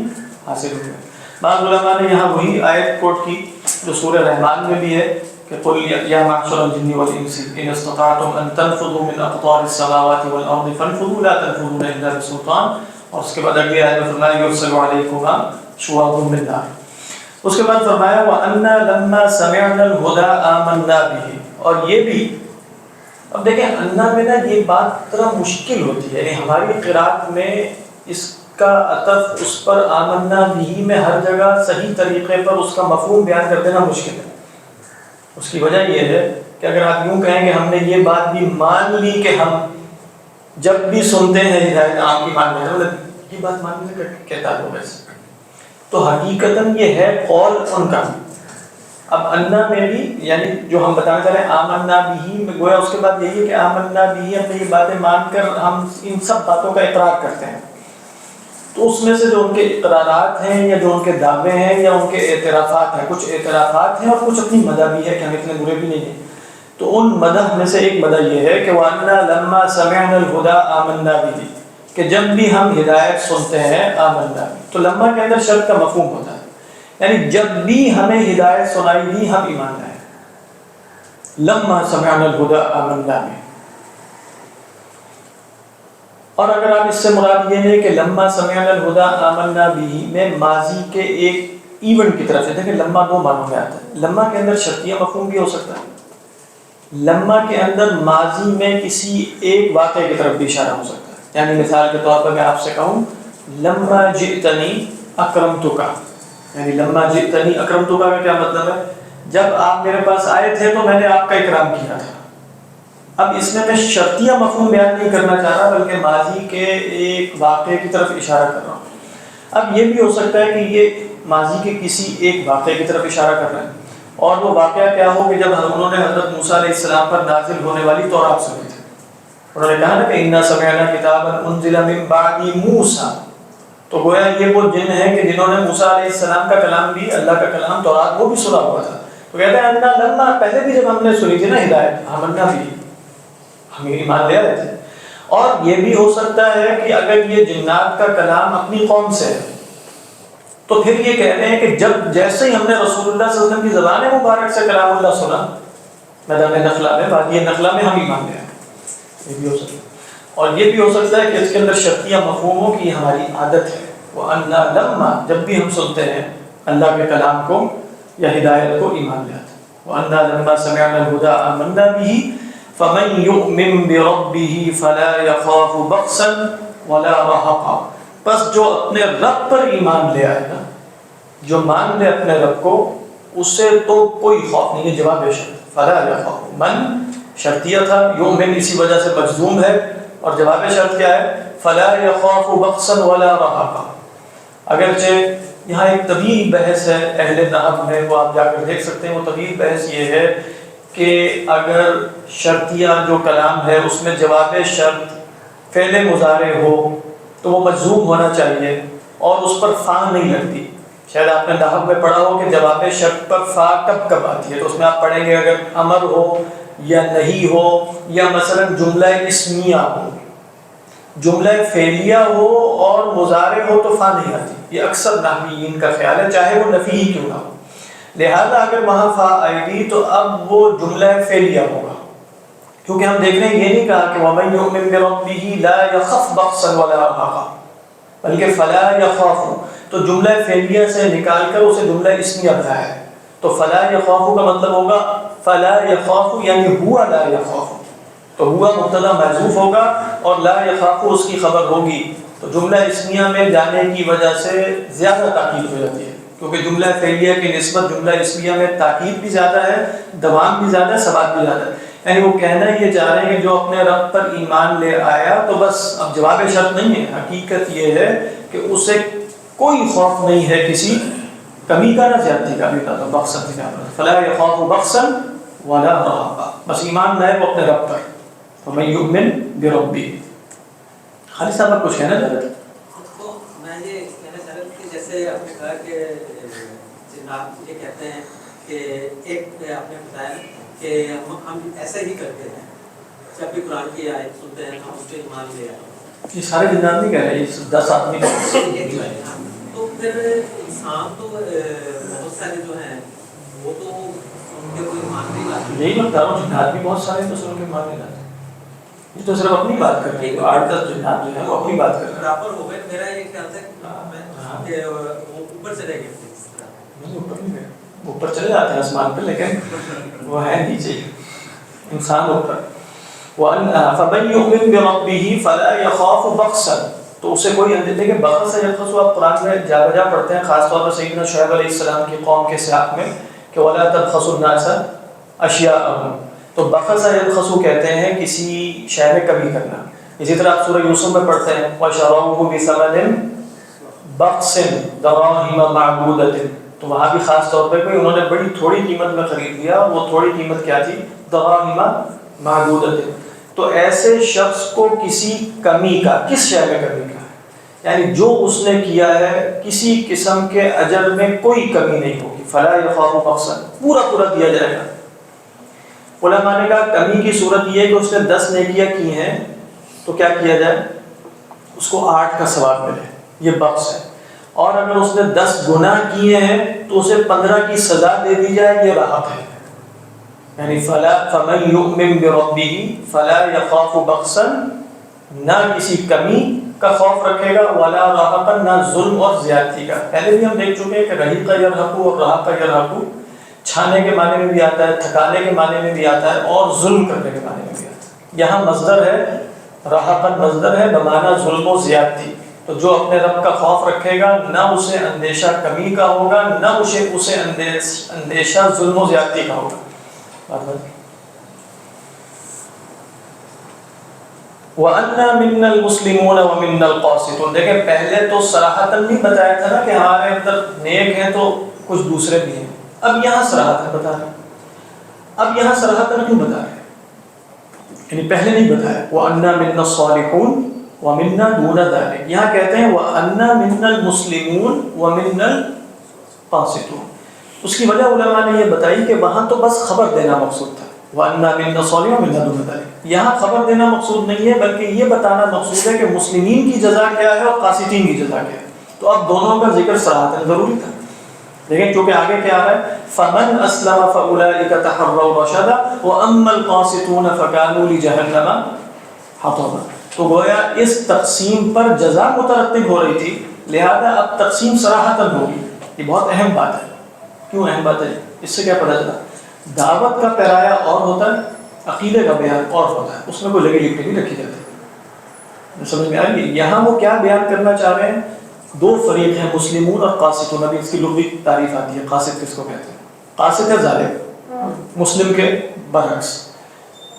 حاصل ہو گیا. بعض علماء نے یہاں وہی آیت کوٹ کی جو سورہ رحمان میں بھی ہے کہ قل یا معشر الجن والانس ان استطعتم ان تنفذوا من اقطار السماوات والارض فانفذوا لا تنفذون الا بسلطان. اور اس کے بعد اگلی آیت میں فرمایا یرسل علیکما شواظ من نار. اس کے بعد فرمایا وَأَنَّا لَمَّا سَمِعْنَا الْهُدَىٰ آمَنَّا بِهِ. اور یہ بھی اب دیکھیں انا میں نا یہ بات ذرا مشکل ہوتی ہے، یعنی ہماری قرات میں اس کا عطف اس پر آمنا بھی میں ہر جگہ صحیح طریقے پر اس کا مفہوم بیان کر دینا مشکل ہے. اس کی وجہ یہ ہے کہ اگر آپ یوں کہیں کہ ہم نے یہ بات بھی مان لی کہ ہم جب بھی سنتے ہیں ہدایت آپ کی مان لیتے ہیں، یہ بات ماننے سے کیا تعلق ہے؟ تو حقیقتاً یہ ہے قول ان کا. اب انا میں بھی یعنی جو ہم بتانا چاہ رہے ہیں آمنا بھی میں گویا اس کے بعد یہی ہے کہ آمنا بھی ہم نے یہ باتیں مان کر ہم ان سب باتوں کا اقرار کرتے ہیں. تو اس میں سے جو ان کے اقرارات ہیں یا جو ان کے دعوے ہیں یا ان کے اعترافات ہیں، کچھ اعترافات ہیں اور کچھ اپنی مدح بھی ہے کہ ہم اتنے برے بھی نہیں ہیں. تو ان مدح میں سے ایک مدح یہ ہے کہ وَأَنَّا لَمَّا سَمِعْنَا الْهُدَىٰ آمَنَّا بِهِ، کہ جب بھی ہم ہدایت سنتے ہیں آمنا بھی. تو لمحہ کے اندر شرط کا مفہوم ہوتا ہے، یعنی جب بھی ہمیں ہدایت سنائی دی ہم ایمان لائے. لمحہ سمعنا الہدیٰ آمنا بھی. اور اگر آپ اس سے مراد یہ ہے کہ لمحہ سمعنا الہدیٰ آمنا بھی میں ماضی کے ایک ایونٹ کی طرف سے، دیکھیں لمحہ دو معنوں میں آتا ہے. لمحہ کے اندر شرطیہ مفہوم بھی ہو سکتا ہے، لمحہ کے اندر ماضی میں کسی ایک واقعے کی طرف بھی اشارہ ہو سکتا ہے. یعنی مثال کے طور پر میں آپ سے کہوں لما جئتنی اکرمتک، یعنی لما جئتنی اکرمتک کا کیا مطلب ہے؟ جب آپ میرے پاس آئے تھے تو میں نے آپ کا اکرام کیا تھا. اب اس میں شرطیہ مفہوم بیان نہیں کرنا چاہ رہا بلکہ ماضی کے ایک واقعے کی طرف اشارہ کر رہا ہوں. اب یہ بھی ہو سکتا ہے کہ یہ ماضی کے کسی ایک واقعے کی طرف اشارہ کر رہے ہیں، اور وہ واقعہ کیا ہو کہ جب انہوں نے حضرت موسیٰ علیہ السلام پر نازل ہونے والی تورات سنی تھی. انہوں نے کہا نا کہ اِنَّا سَمِعْنَا كِتَابًا أُنزِلَ مِن بَعْدِ مُوسَىٰ، تو گویا یہ وہ جن ہیں کہ جنہوں نے موسیٰ علیہ السلام کا کلام بھی، اللہ کا کلام تورات، وہ بھی سنا ہوا تھا. تو کہتے ہیں انا لما، پہلے بھی جب ہم نے سنی تھی نا ہدایت آمنا بھی، ہم ایمان لے آئے تھے. اور یہ بھی ہو سکتا ہے کہ اگر یہ جنات کا کلام اپنی قوم سے ہے تو پھر یہ کہتے ہیں کہ جب جیسے ہی ہم نے رسول اللہ صلی اللہ علیہ وسلم کی زبان مبارک سے کلام اللہ سنا میدان نخلا میں، وادی نخلا میں، ہم ایمان لے آئے. یہ بھی ہو سکتا ہے. اور یہ بھی ہو سکتا ہے کہ اس کے اندر شرطیہ مفہوم ہو کہ ہماری عادت ہے وَأَنَّا لَمَّا، جب بھی ہم سنتے ہیں اللہ کے کلام کو یا ہدایت کو ایمان لے آتے ہیں. وَأَنَّا لَمَّا سَمِعْنَا الْهُدَىٰ آمَنَّا بِهِ فَمَن يُؤْمِن بِرَبِّهِ فَلَا يَخَافُ بَخْسًا وَلَا رَهَقًا. بس جو اپنے رب پر ایمان لے آئے نا، جو مان لے اپنے رب کو، اس سے تو کوئی خوف نہیں ہے. جواب شرط فَلَا يَخَافُ، من شرطیہ تھا، یؤمن اسی وجہ سے مجزوم ہے، اور جواب شرط کیا ہے؟ فَلَا يَخَافُ بَخْسًا وَلَا رَهَقًا. اگرچہ یہاں ایک طویل بحث ہے اہل نحو میں، وہ آپ جا کر دیکھ سکتے ہیں. وہ طویل بحث یہ ہے کہ اگر شرطیہ جو کلام ہے اس میں جواب شرط فعل مضارع ہو تو وہ مجزوم ہونا چاہیے اور اس پر فا نہیں لگتی. شاید آپ نے نحو میں پڑھا ہو کہ جواب شرط پر فا کب کب آتی ہے، تو اس میں آپ پڑھیں گے اگر امر ہو یا نہیں ہو یا مثلا جملہ اسمیہ ہو، جملہ فعلیہ ہو اور مضارع ہو تو فا نہیں آتی. یہ اکثر نحویین کا خیال ہے، چاہے وہ نفی ہی کیوں نہ ہو. لہذا اگر وہاں فا آئے گی تو اب وہ جملہ فعلیہ ہوگا، کیونکہ ہم دیکھ رہے ہیں یہ نہیں کہا کہ وَمَن يُؤْمِن بِرَبِّهِ لَا يَخَفْ بَخْسًا وَلَا رَهَقًا، بلکہ فَلَا يَخَافُ، تو جملہ فعلیہ سے نکال کر اسے جملہ اسمیہ بنایا ہے. تو فَلَا يَخَافُ کا مطلب ہوگا فَلَا يَخَافُ یعنی ہوا لا يَخَافُ، تو ہوا مبتدا محذوف ہوگا اور لا يَخَافُ اس کی خبر ہوگی. تو جملہ اسمیہ میں جانے کی وجہ سے زیادہ تاکید ہو جاتی ہے، کیونکہ جملہ فعلیہ کی نسبت جملہ اسمیہ میں تاکید بھی زیادہ ہے، دوام بھی زیادہ ہے، ثبات بھی زیادہ ہے. یعنی وہ کہنا یہ چاہ رہے ہیں کہ جو اپنے رب پر ایمان لے آیا تو بس اب جواب شرط نہیں ہے. حقیقت یہ ہے کہ اسے کوئی خوف نہیں ہے کسی کمی کا نہ زیادتی کا بھی. بخسن سے فلا يخاف بخسا ولا رهقا، بس ایمان لائے وہ اپنے رب پر. فمن يؤمن بربه. خالد صاحب آپ کچھ کہنا چاہ رہے تھے؟ تو میں یہ کہنا چاہ رہا تھا کہ جیسے آپ نے کہا کہ جناب یہ کہتے ہیں کہ ایک آپ نے بتایا کہ ہم ایسا ہی کرتے ہیں، جب بھی قرآن کی آیت سنتے ہیں ہم اس پہ ایمان لے آئے. یہ سارے جنات نہیں کہہ رہے، یہ 10 آدمی تو پھر انسان تو بہت سارے جو ہیں وہ تو ان کے کوئی ایمان نہیں لاتے. یہی میں بتا رہا ہوں، جنات بھی بہت سارے ہیں تو سن کے ایمان نہیں لاتے. یہ تو صرف اپنی بات کر رہے ہیں، 8-10 جنات جو ہیں وہ اپنی بات کر رہے ہیں. برابر ہو گئے. میرا یہ خیال تھا کہ وہ اوپر چلے گئے تھے. اوپر نہیں گئے، اوپر چلے جاتے ہیں آسمان پہ، لیکن وہ ہے نیچے انسان اوپر. فَمَن يُؤْمِن بِرَبِّهِ فَلَا يَخَافُ بَخْسًا، تو اسے کوئی اندیشہ کہ بخس سے یبخس آپ قرآن میں جا بجا پڑھتے ہیں، خاص طور پر سیدنا شعیب علیہ السلام کی قوم کے سیاق میں کہ وَلَا تَبْخَسُوا النَّاسَ أَشْيَاءَهُمْ. تو بخس یبخسو کہتے ہیں کسی شے میں کمی کرنا. اسی طرح آپ سورہ یوسف میں پڑھتے ہیں وَشَرَوْهُ بِثَمَنٍ بَخْسٍ دَرَاهِمَ مَعْدُودَةٍ، تو وہاں بھی خاص طور پہ کوئی انہوں نے بڑی تھوڑی قیمت میں خرید لیا. وہ تھوڑی قیمت کیا تھی؟ دَرَاهِمَ مَعْدُودَةٍ. تو ایسے شخص کو کسی کمی کا، کس شے میں کمی کا، یعنی جو اس نے کیا ہے کسی قسم کے اجر میں کوئی کمی نہیں ہوگی. فَلَا يَخَافُ بَخْسًا، پورا دیا جائے گا. علماء نے کہا کمی کی صورت یہ ہے کہ اس نے 10 نیکیاں کی ہیں تو کیا کیا جائے؟ اس کو 8 کا ثواب ملے، یہ بخش ہے. اور اگر اس نے 10 گناہ کیے ہیں تو اسے 15 کی سزا دے دی جائے، یہ راحت ہے. یعنی فَمَن يُؤْمِن بِرَبِّهِ فَلَا يَخَافُ بَخْسًا، نہ کسی کمی کا خوف رکھے گا، وَلَا رَهَقًا، نہ ظلم اور زیادتی کا. پہلے بھی ہم دیکھ چکے ہیں کہ رحیق یرحق اور رحق یرحق چھانے کے معنی میں بھی آتا ہے، تھکانے کے معنی میں بھی آتا ہے، اور ظلم کرنے کے معنی میں بھی آتا ہے. یہاں مصدر ہے، رحقاً مصدر ہے بمعنی ظلم و زیادتی. تو جو اپنے رب کا خوف رکھے گا نہ اسے اندیشہ کمی کا ہوگا، نہ اسے اندیشہ ظلم و زیادتی کا ہوگا. وَأَنَّا مِنَّا الْمُسْلِمُونَ وَمِنَّا الْقَاسِطُونَ. دیکھیں پہلے تو صراحتاً نہیں بتایا تھا نا کہ ہمارے اندر نیک ہیں تو کچھ دوسرے بھی ہیں. اب یہاں صراحتاً بتا رہے ہیں. اب یہاں صراحتاً کیوں بتا رہے ہیں؟ یعنی پہلے نہیں بتایا. وَأَنَّا مِنَّا الصَّالِحُونَ وَمِنَّا دُونَ ذَلِكَ. یہاں کہتے ہیں وَأَنَّا مِنَّا الْمُسْلِمُونَ وَمِنَّا الْقَاسِطُونَ. اس کی وجہ علماء نے یہ بتائی کہ وہاں تو بس خبر دینا مقصود تھا، وَأَنَّا مِنَّا الصَّالِحُونَ وَمِنَّا دُونَ ذَلِكَ. یہاں خبر دینا مقصود نہیں ہے بلکہ یہ بتانا مقصود ہے کہ مسلمین کی جزا کیا ہے اور قاسطین کی جزا کیا ہے. تو اب دونوں کا ذکر صراحتاً ضروری تھا. لیکن چونکہ آگے کیا ہے فَمَنْ أَسْلَمَ فَأُولَٰئِكَ تَحَرَّوْا رَشَدًا وَأَمَّا الْقَاسِطُونَ فَكَانُوا لِجَهَنَّمَ حَطَبًا. تو گویا اس تقسیم پر جزا مترتب ہو رہی تھی، لہذا اب تقسیم صراحتاً ہوگی. یہ بہت اہم بات ہے. کیوں اہم بات ہے؟ اس سے کیا پتہ چلا؟ دعوت کا پیرایا اور ہوتا ہے، عقیدے کا بیان اور ہوتا ہے. اس میں کوئی لگی لکھی نہیں رکھی جاتی. سمجھ میں آ گئی؟ یہاں وہ کیا بیان کرنا چاہ رہے ہیں؟ 2 فریق ہیں، مسلمون اور قاسطون. ابھی اس کی لغوی تعریف آتی ہے. قاسط کس کو کہتے ہیں؟ قاسط ہے ظالم، مسلم کے برعکس.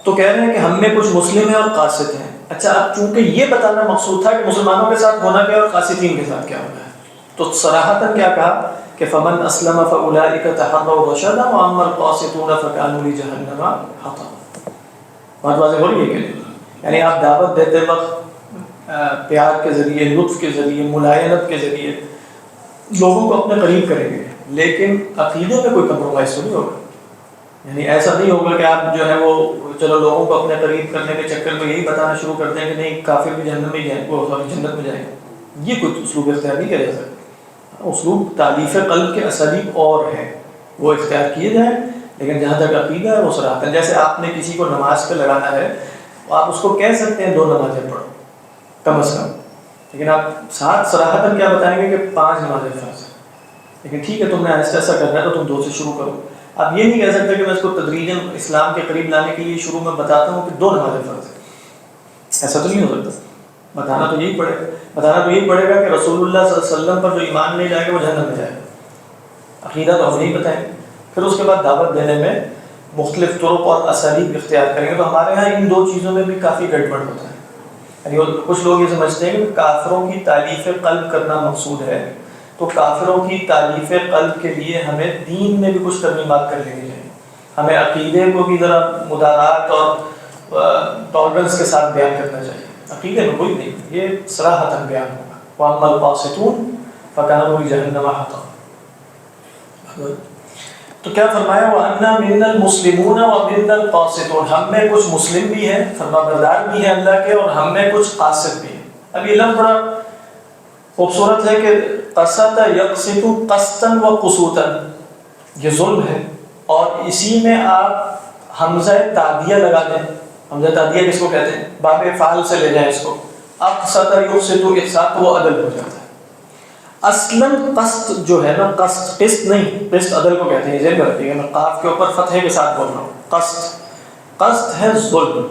تو کہہ رہے ہیں کہ ہم میں کچھ مسلم ہیں اور قاسط ہیں. اچھا اب چونکہ یہ بتانا مقصود تھا کہ مسلمانوں کے ساتھ ہونا کیا اور قاسطین کے ساتھ کیا ہونا ہے، تو صراحتاً کیا کہا کہ فمن اسلم فاولئک تحروا رشدا واما القاسطون فكانوا لجهنم حطبا. بات واضح ہو رہی ہے کہ نہیں؟ یعنی آپ دعوت دیتے وقت پیار کے ذریعے، لطف کے ذریعے، ملائنت کے ذریعے لوگوں کو اپنے قریب کریں گے، لیکن عقیدے میں کوئی کمپرومائز تو نہیں ہوگا. یعنی ایسا نہیں ہوگا کہ آپ جو ہے وہ چلو لوگوں کو اپنے قریب کرنے کے چکر میں یہی بتانا شروع کر دیں کہ نہیں کافر بھی جہنم میں جائیں، وہ جنت میں جائیں گے. یہ کوئی اسلوب اختیار نہیں کیا جا سکتا. اسلوب تالیف قلب کے اسالیب اور ہیں، وہ اختیار کیے جائیں، لیکن جہاں تک عقیدہ ہے وہ صراحتاً. جیسے آپ نے کسی کو نماز پہ لگانا ہے تو آپ اس کو کہہ سکتے ہیں 2 نمازیں پڑھو کم از کم، لیکن آپ ساتھ صراحتاً کیا بتائیں گے کہ 5 نمازیں فرض ہیں. لیکن ٹھیک ہے تم نے ایسا ایسا کرنا ہے تو تم 2 سے شروع کرو. آپ یہ نہیں کہہ سکتے کہ میں اس کو تدریجاً اسلام کے قریب لانے کے لیے شروع میں بتاتا ہوں کہ 2 نمازیں فرض ہیں. ایسا تو نہیں ہو سکتا. بتانا تو یہی پڑے گا کہ رسول اللہ صلی اللہ علیہ وسلم پر جو ایمان نہیں لائے گا وہ جہنم میں جائے گا. عقیدہ تو ہم نہیں بتائیں گے. پھر اس کے بعد دعوت دینے میں مختلف طرق اور اسالیب اختیار کریں گے. تو ہمارے ہاں ان 2 چیزوں میں بھی کافی گڑبڑ ہوتا ہے. یعنی کچھ لوگ یہ سمجھتے ہیں کہ کافروں کی تالیف قلب کرنا مقصود ہے، تو کافروں کی تالیف قلب کے لیے ہمیں دین میں بھی کچھ ترمیمات کر لینی چاہیے. ہمیں عقیدے کو بھی ذرا مدارات اور ٹالرنس کے ساتھ بیان کرنا چاہیے. عقیدے میں کوئی نہیں، یہ صراحتاً بیان ہوگا. وَأَمَّا الْقَاسِطُونَ فَكَانُوا لِجَهَنَّمَ حَطَبًا. تو کیا فرمایا وَأَنَّا مِنَّا الْمُسْلِمُونَ وَمِنَّا الْقَاسِطُونَ. ہم میں کچھ مسلم بھی ہیں، فرما بردار بھی ہیں اللہ کے، اور ہم میں کچھ قاسط بھی ہیں. اب یہ لفظ بڑا خوبصورت ہے کہ قسط یقسط قسطا و قسوطا، یہ ظلم ہے، اور اسی میں آپ حمزہ تعدیہ لگا دیں. حمزہ تعدیہ کس کو کہتے ہیں؟ باب فعل سے لے جائیں اس کو. اقسط یقسط اقساط، وہ عدل ہو جاتا ہے. اصلاً قسط جو ہے نا، قسط نہیں، قسط عدل کو کہتے ہیں. ذہن میں رکھیے گا، میں قاف کے اوپر فتحے کے ساتھ بول رہا ہوں. قسط ہے ظلم.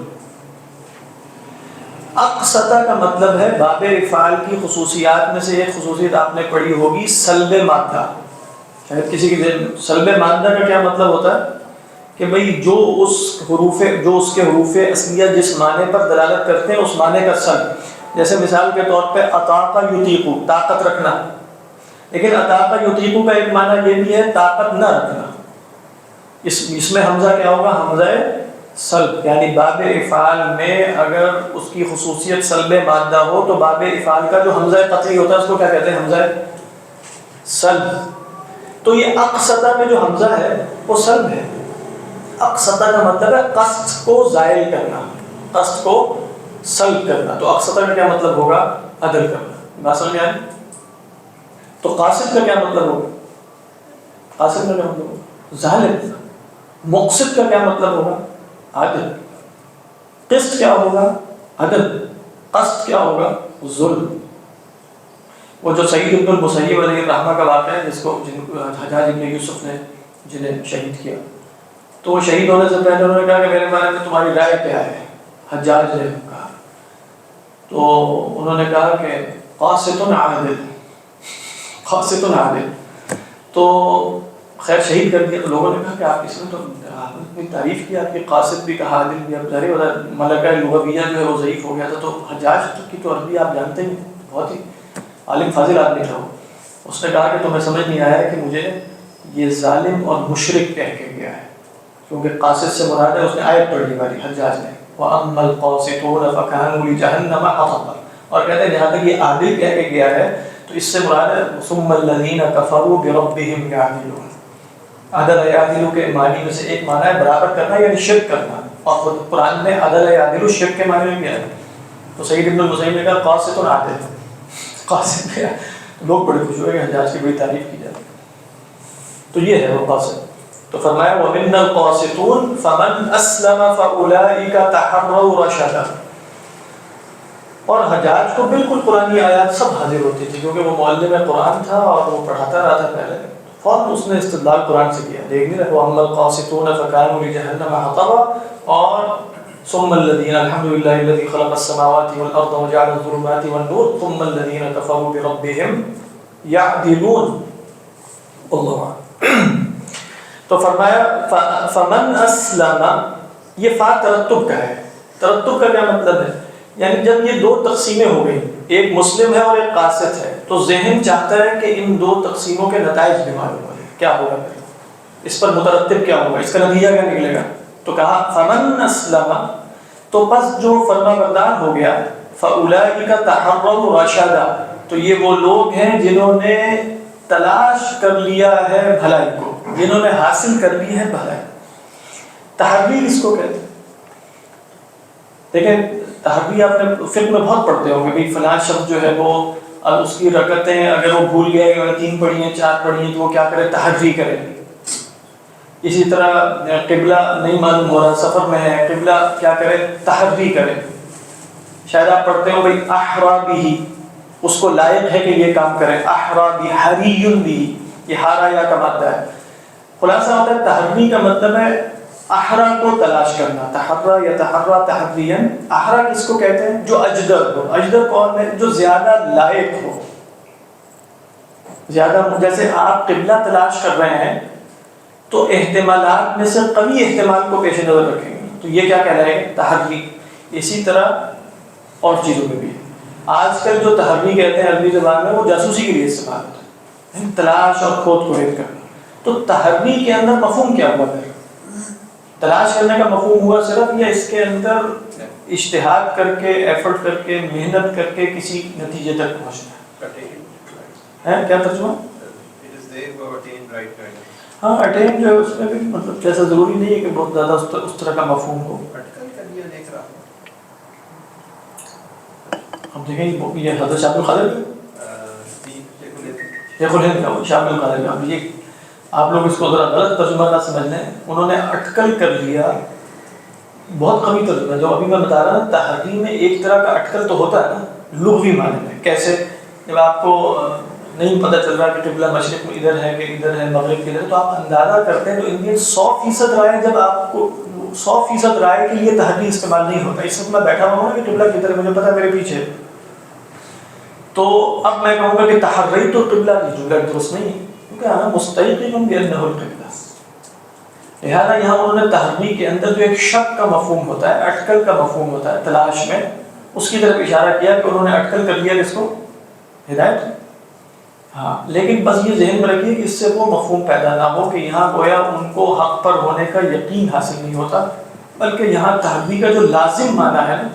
اقسط کا مطلب ہے باب فعل کی خصوصیات میں سے ایک خصوصیت آپ نے پڑھی ہوگی سلب مادہ. شاید کسی کی ذہن سلب مادہ کا کیا مطلب ہوتا ہے کہ بھئی جو اس کے حروف اصلیہ جس معنی پر دلالت کرتے ہیں اس معنی کا سلب، جیسے مثال کے طور پہ اطاق یطیق، طاقت رکھنا، لیکن اطاق یطیق کا ایک معنی یہ بھی ہے طاقت نہ رکھنا، اس میں حمزہ کیا ہوگا؟ حمزہ سلب، یعنی باب افعال میں اگر اس کی خصوصیت سلب مادہ ہو تو باب افعال کا جو حمزہ قطعی ہوتا ہے اس کو کیا کہتے ہیں؟ حمزہ سلب۔ تو یہ اقصدہ میں جو حمزہ ہے وہ سلب ہے۔ اقصدہ کا مطلب ہے قصد کو زائل کرنا، قصد کو سلب کرنا، تو اقصدہ کا کیا مطلب ہوگا؟ عدل کرنا۔ بات سمجھ میں آئی؟ تو قاصد کا کیا مطلب ہوگا؟ قاصد کا کیا مطلب ہوگا؟ ظالم۔ مقصد کا کیا مطلب ہوگا؟ عدل۔ قسط کیا ہوگا؟ عدل۔ قصد کیا ہوگا؟ ظلم۔ وہ جو سعید ابن المسیب علیہ الرحمہ کا واقعہ ہے جس کو حجاج ابن یوسف نے جنہیں شہید کیا، تو وہ شہید ہونے سے پہلے انہوں نے کہا کہ میرے بارے میں تمہاری رائے کیا ہے؟ حجاج نے کہا، تو انہوں نے کہا کہ قاسط عادل، قاسط عادل۔ تو خیر شہید کر دیا، تو لوگوں نے کہا کہ آپ اس نے تو اتنی تعریف کی، آپ کی قاسط بھی کہا، عادل بھی، اب ظاہر ملکہ لغویہ جو ہے وہ ضعیف ہو گیا تھا، تو حجاج کی تو عربی آپ جانتے ہیں، بہت ہی عالم فاضل آدمی تھا وہ۔ اس نے کہا کہ تمہیں سمجھ نہیں آیا کہ مجھے یہ ظالم اور مشرک کہہ کے گیا ہے، کیونکہ قاصد سے مراد ہے، اس نے آیت پڑھ لی ہماری حجاج نے، وَأَمَّا الْقَاسِطُونَ فَكَانُوا لِجَهَنَّمَ حَطَبًا، اور کہتے ہیں جہاں تک یہ عادل کہہ کے گیا ہے تو اس سے مراد ہے ثُمَّ الَّذِينَ كَفَرُوا بِرَبِّهِمْ يَعْدِلُونَ۔ عدل یعدل کے معنی میں سے ایک معنی ہے برابر کرنا یعنی شرک کرنا، اور خود قرآن میں عدل یعدل شرک کے معنی میں کیا ہے؟ تو سعید ابن المسیب نے کہا قاسط عادل، قاسط کیا؟ لوگ بڑے خوش ہوئے کہ حجاج کی بڑی تعریف کی جائے، تو یہ ہے وہ قاسط۔ تو فرمایا وَمِنَّ الْقَاسِطُونَ فَمَنْ أَسْلَمَ فَأُولَٰئِكَ تَحَرَّوْا رَشَدًا۔ اور حجاج کو بالکل قرآنی آیات سب حاضر ہوتی تھی، کیونکہ وہ معلم قرآن تھا اور وہ پڑھاتا رہا تھا پہلے، فوراً اس نے استدلال قرآن سے کیا، دیکھ نہیں رہے وَأَمَّا الْقَاسِطُونَ فَكَانُوا لِجَهَنَّمَ حَطَبًا، اور ثُمَّ الَّذِينَ الْحَمْدُ لِلَّهِ الَّذِي خَلَقَ السَّمَاوَاتِ وَالْأَرْضَ وَجَعَلَ الظُّلُمَاتِ وَالنُّورَ ثُمَّ الَّذِينَ كَفَرُوا بِرَبِّهِمْ يَعْدِلُونَ۔ اللہ تو فرمایا فَمَنْ أَسْلَمَ، یہ فا ترتب کا ہے۔ ترتب کا کیا مطلب ہے؟ یعنی جب یہ دو تقسیمیں ہو گئی، ایک مسلم ہے اور ایک قاسط ہے، تو ذہن چاہتا ہے کہ ان دو تقسیموں کے نتائج بھی معلوم ہو کیا ہوگا، اس پر مترتب کیا ہوگا، اس کا نتیجہ کیا نکلے گا۔ تو کہا فمن اسلم، تو پس جو فرما بردار ہو گیا، فاولئک تحروا رشدا، تو یہ وہ لوگ ہیں جنہوں نے تلاش کر لیا ہے بھلائی کو، جنہوں نے حاصل کر لی ہے بھلائی۔ تحری اس کو کہتے ہیں۔ دیکھیں تحری آپ نے فقہ میں بہت پڑھتے ہوں گے، بھائی فلاں شخص جو ہے وہ اب اس کی رکعتیں اگر وہ بھول گیا کہ 3 پڑھی ہیں 4 پڑھی ہیں تو وہ کیا کرے؟ تحری کرے۔ اسی طرح قبلہ نہیں معلوم ہو رہا، سفر میں ہے، قبلہ کیا کرے؟ تحری کرے۔ شاید آپ پڑھتے ہو بھائی احرا بھی، اس کو لائق ہے کہ یہ کام کرے، احرا بھی، حری بھی، یہ ہارا یا کا مادہ ہے۔ خلاصہ ہوتا ہے تحری کا مطلب ہے احرا کو تلاش کرنا، تحرا یا تحرا تحریا۔ احرا کس کو کہتے ہیں؟ جو اجدر ہو۔ اجدر کون ہے؟ جو زیادہ لائق ہو، زیادہ، جیسے آپ قبلہ تلاش کر رہے ہیں تو احتمالات میں سے قوی احتمال کو پیش نظر رکھیں گے، تو یہ کیا کہلائے گا؟ تحری۔ اسی طرح اور چیزوں میں بھی آج کل جو تحری کہتے ہیں عربی زبان میں، وہ جاسوسی کے لیے استعمال ہوتا ہے، تلاش اور کھود کوہید کرنا۔ تو تحری کے اندر مفہوم کیا ہوا ہے؟ تلاش کرنے کا مفہوم ہوا صرف، یا اس کے اندر اجتہاد کر کے، ایفرٹ کر کے، محنت کر کے کسی نتیجے تک پہنچنا ہے؟ کیا ترجمہ؟ ہاں اٹین جو ہے اس میں بھی مطلب جیسا ضروری نہیں ہے کہ بہت زیادہ اس طرح کا مفہوم ہو۔ ہم دیکھیں یہ حضرت شاہ القادر شیخ الہند کا شاہ القادر کا، یہ آپ لوگ اس کو ذرا غلط ترجمہ نہ سمجھ لیں، انہوں نے اٹکل کر لیا، بہت قوی ترجمہ جو ابھی میں بتا رہا ہوں۔ تحری میں ایک طرح کا اٹکل تو ہوتا ہے نا لغوی معنی میں، کیسے جب آپ کو نہیں پتہ چل رہا کہ قبلہ مشرق میں ادھر ہے کہ ادھر ہے، مغرب کے ادھر، تو آپ اندازہ کرتے ہیں، تو ان کی 100% رائے، جب آپ کو 100% رائے کہ یہ تحری استعمال نہیں ہوتا۔ اس وقت میں بیٹھا ہوا ہوں کہ قبلہ کی طرف مجھے پتہ میرے پیچھے، تو اب میں کہوں گا کہ تحری تو قبلہ کی جملہ درست نہیں ہے، کیونکہ انا مستيقن بانه القبلہ۔ لہٰذا یہاں انہوں نے تحریک کے اندر جو ایک شک کا مفہوم ہوتا ہے، اٹکل کا مفہوم ہوتا ہے تلاش میں، اس کی طرف اشارہ کیا کہ انہوں نے اٹکل کر لیا کس کو؟ ہدایت۔ ہاں، لیکن بس یہ ذہن میں رکھیے کہ اس سے وہ مفہوم پیدا نہ ہو کہ یہاں گویا ان کو حق پر ہونے کا یقین حاصل نہیں ہوتا، بلکہ یہاں تحریک کا جو لازم معنی ہے نا،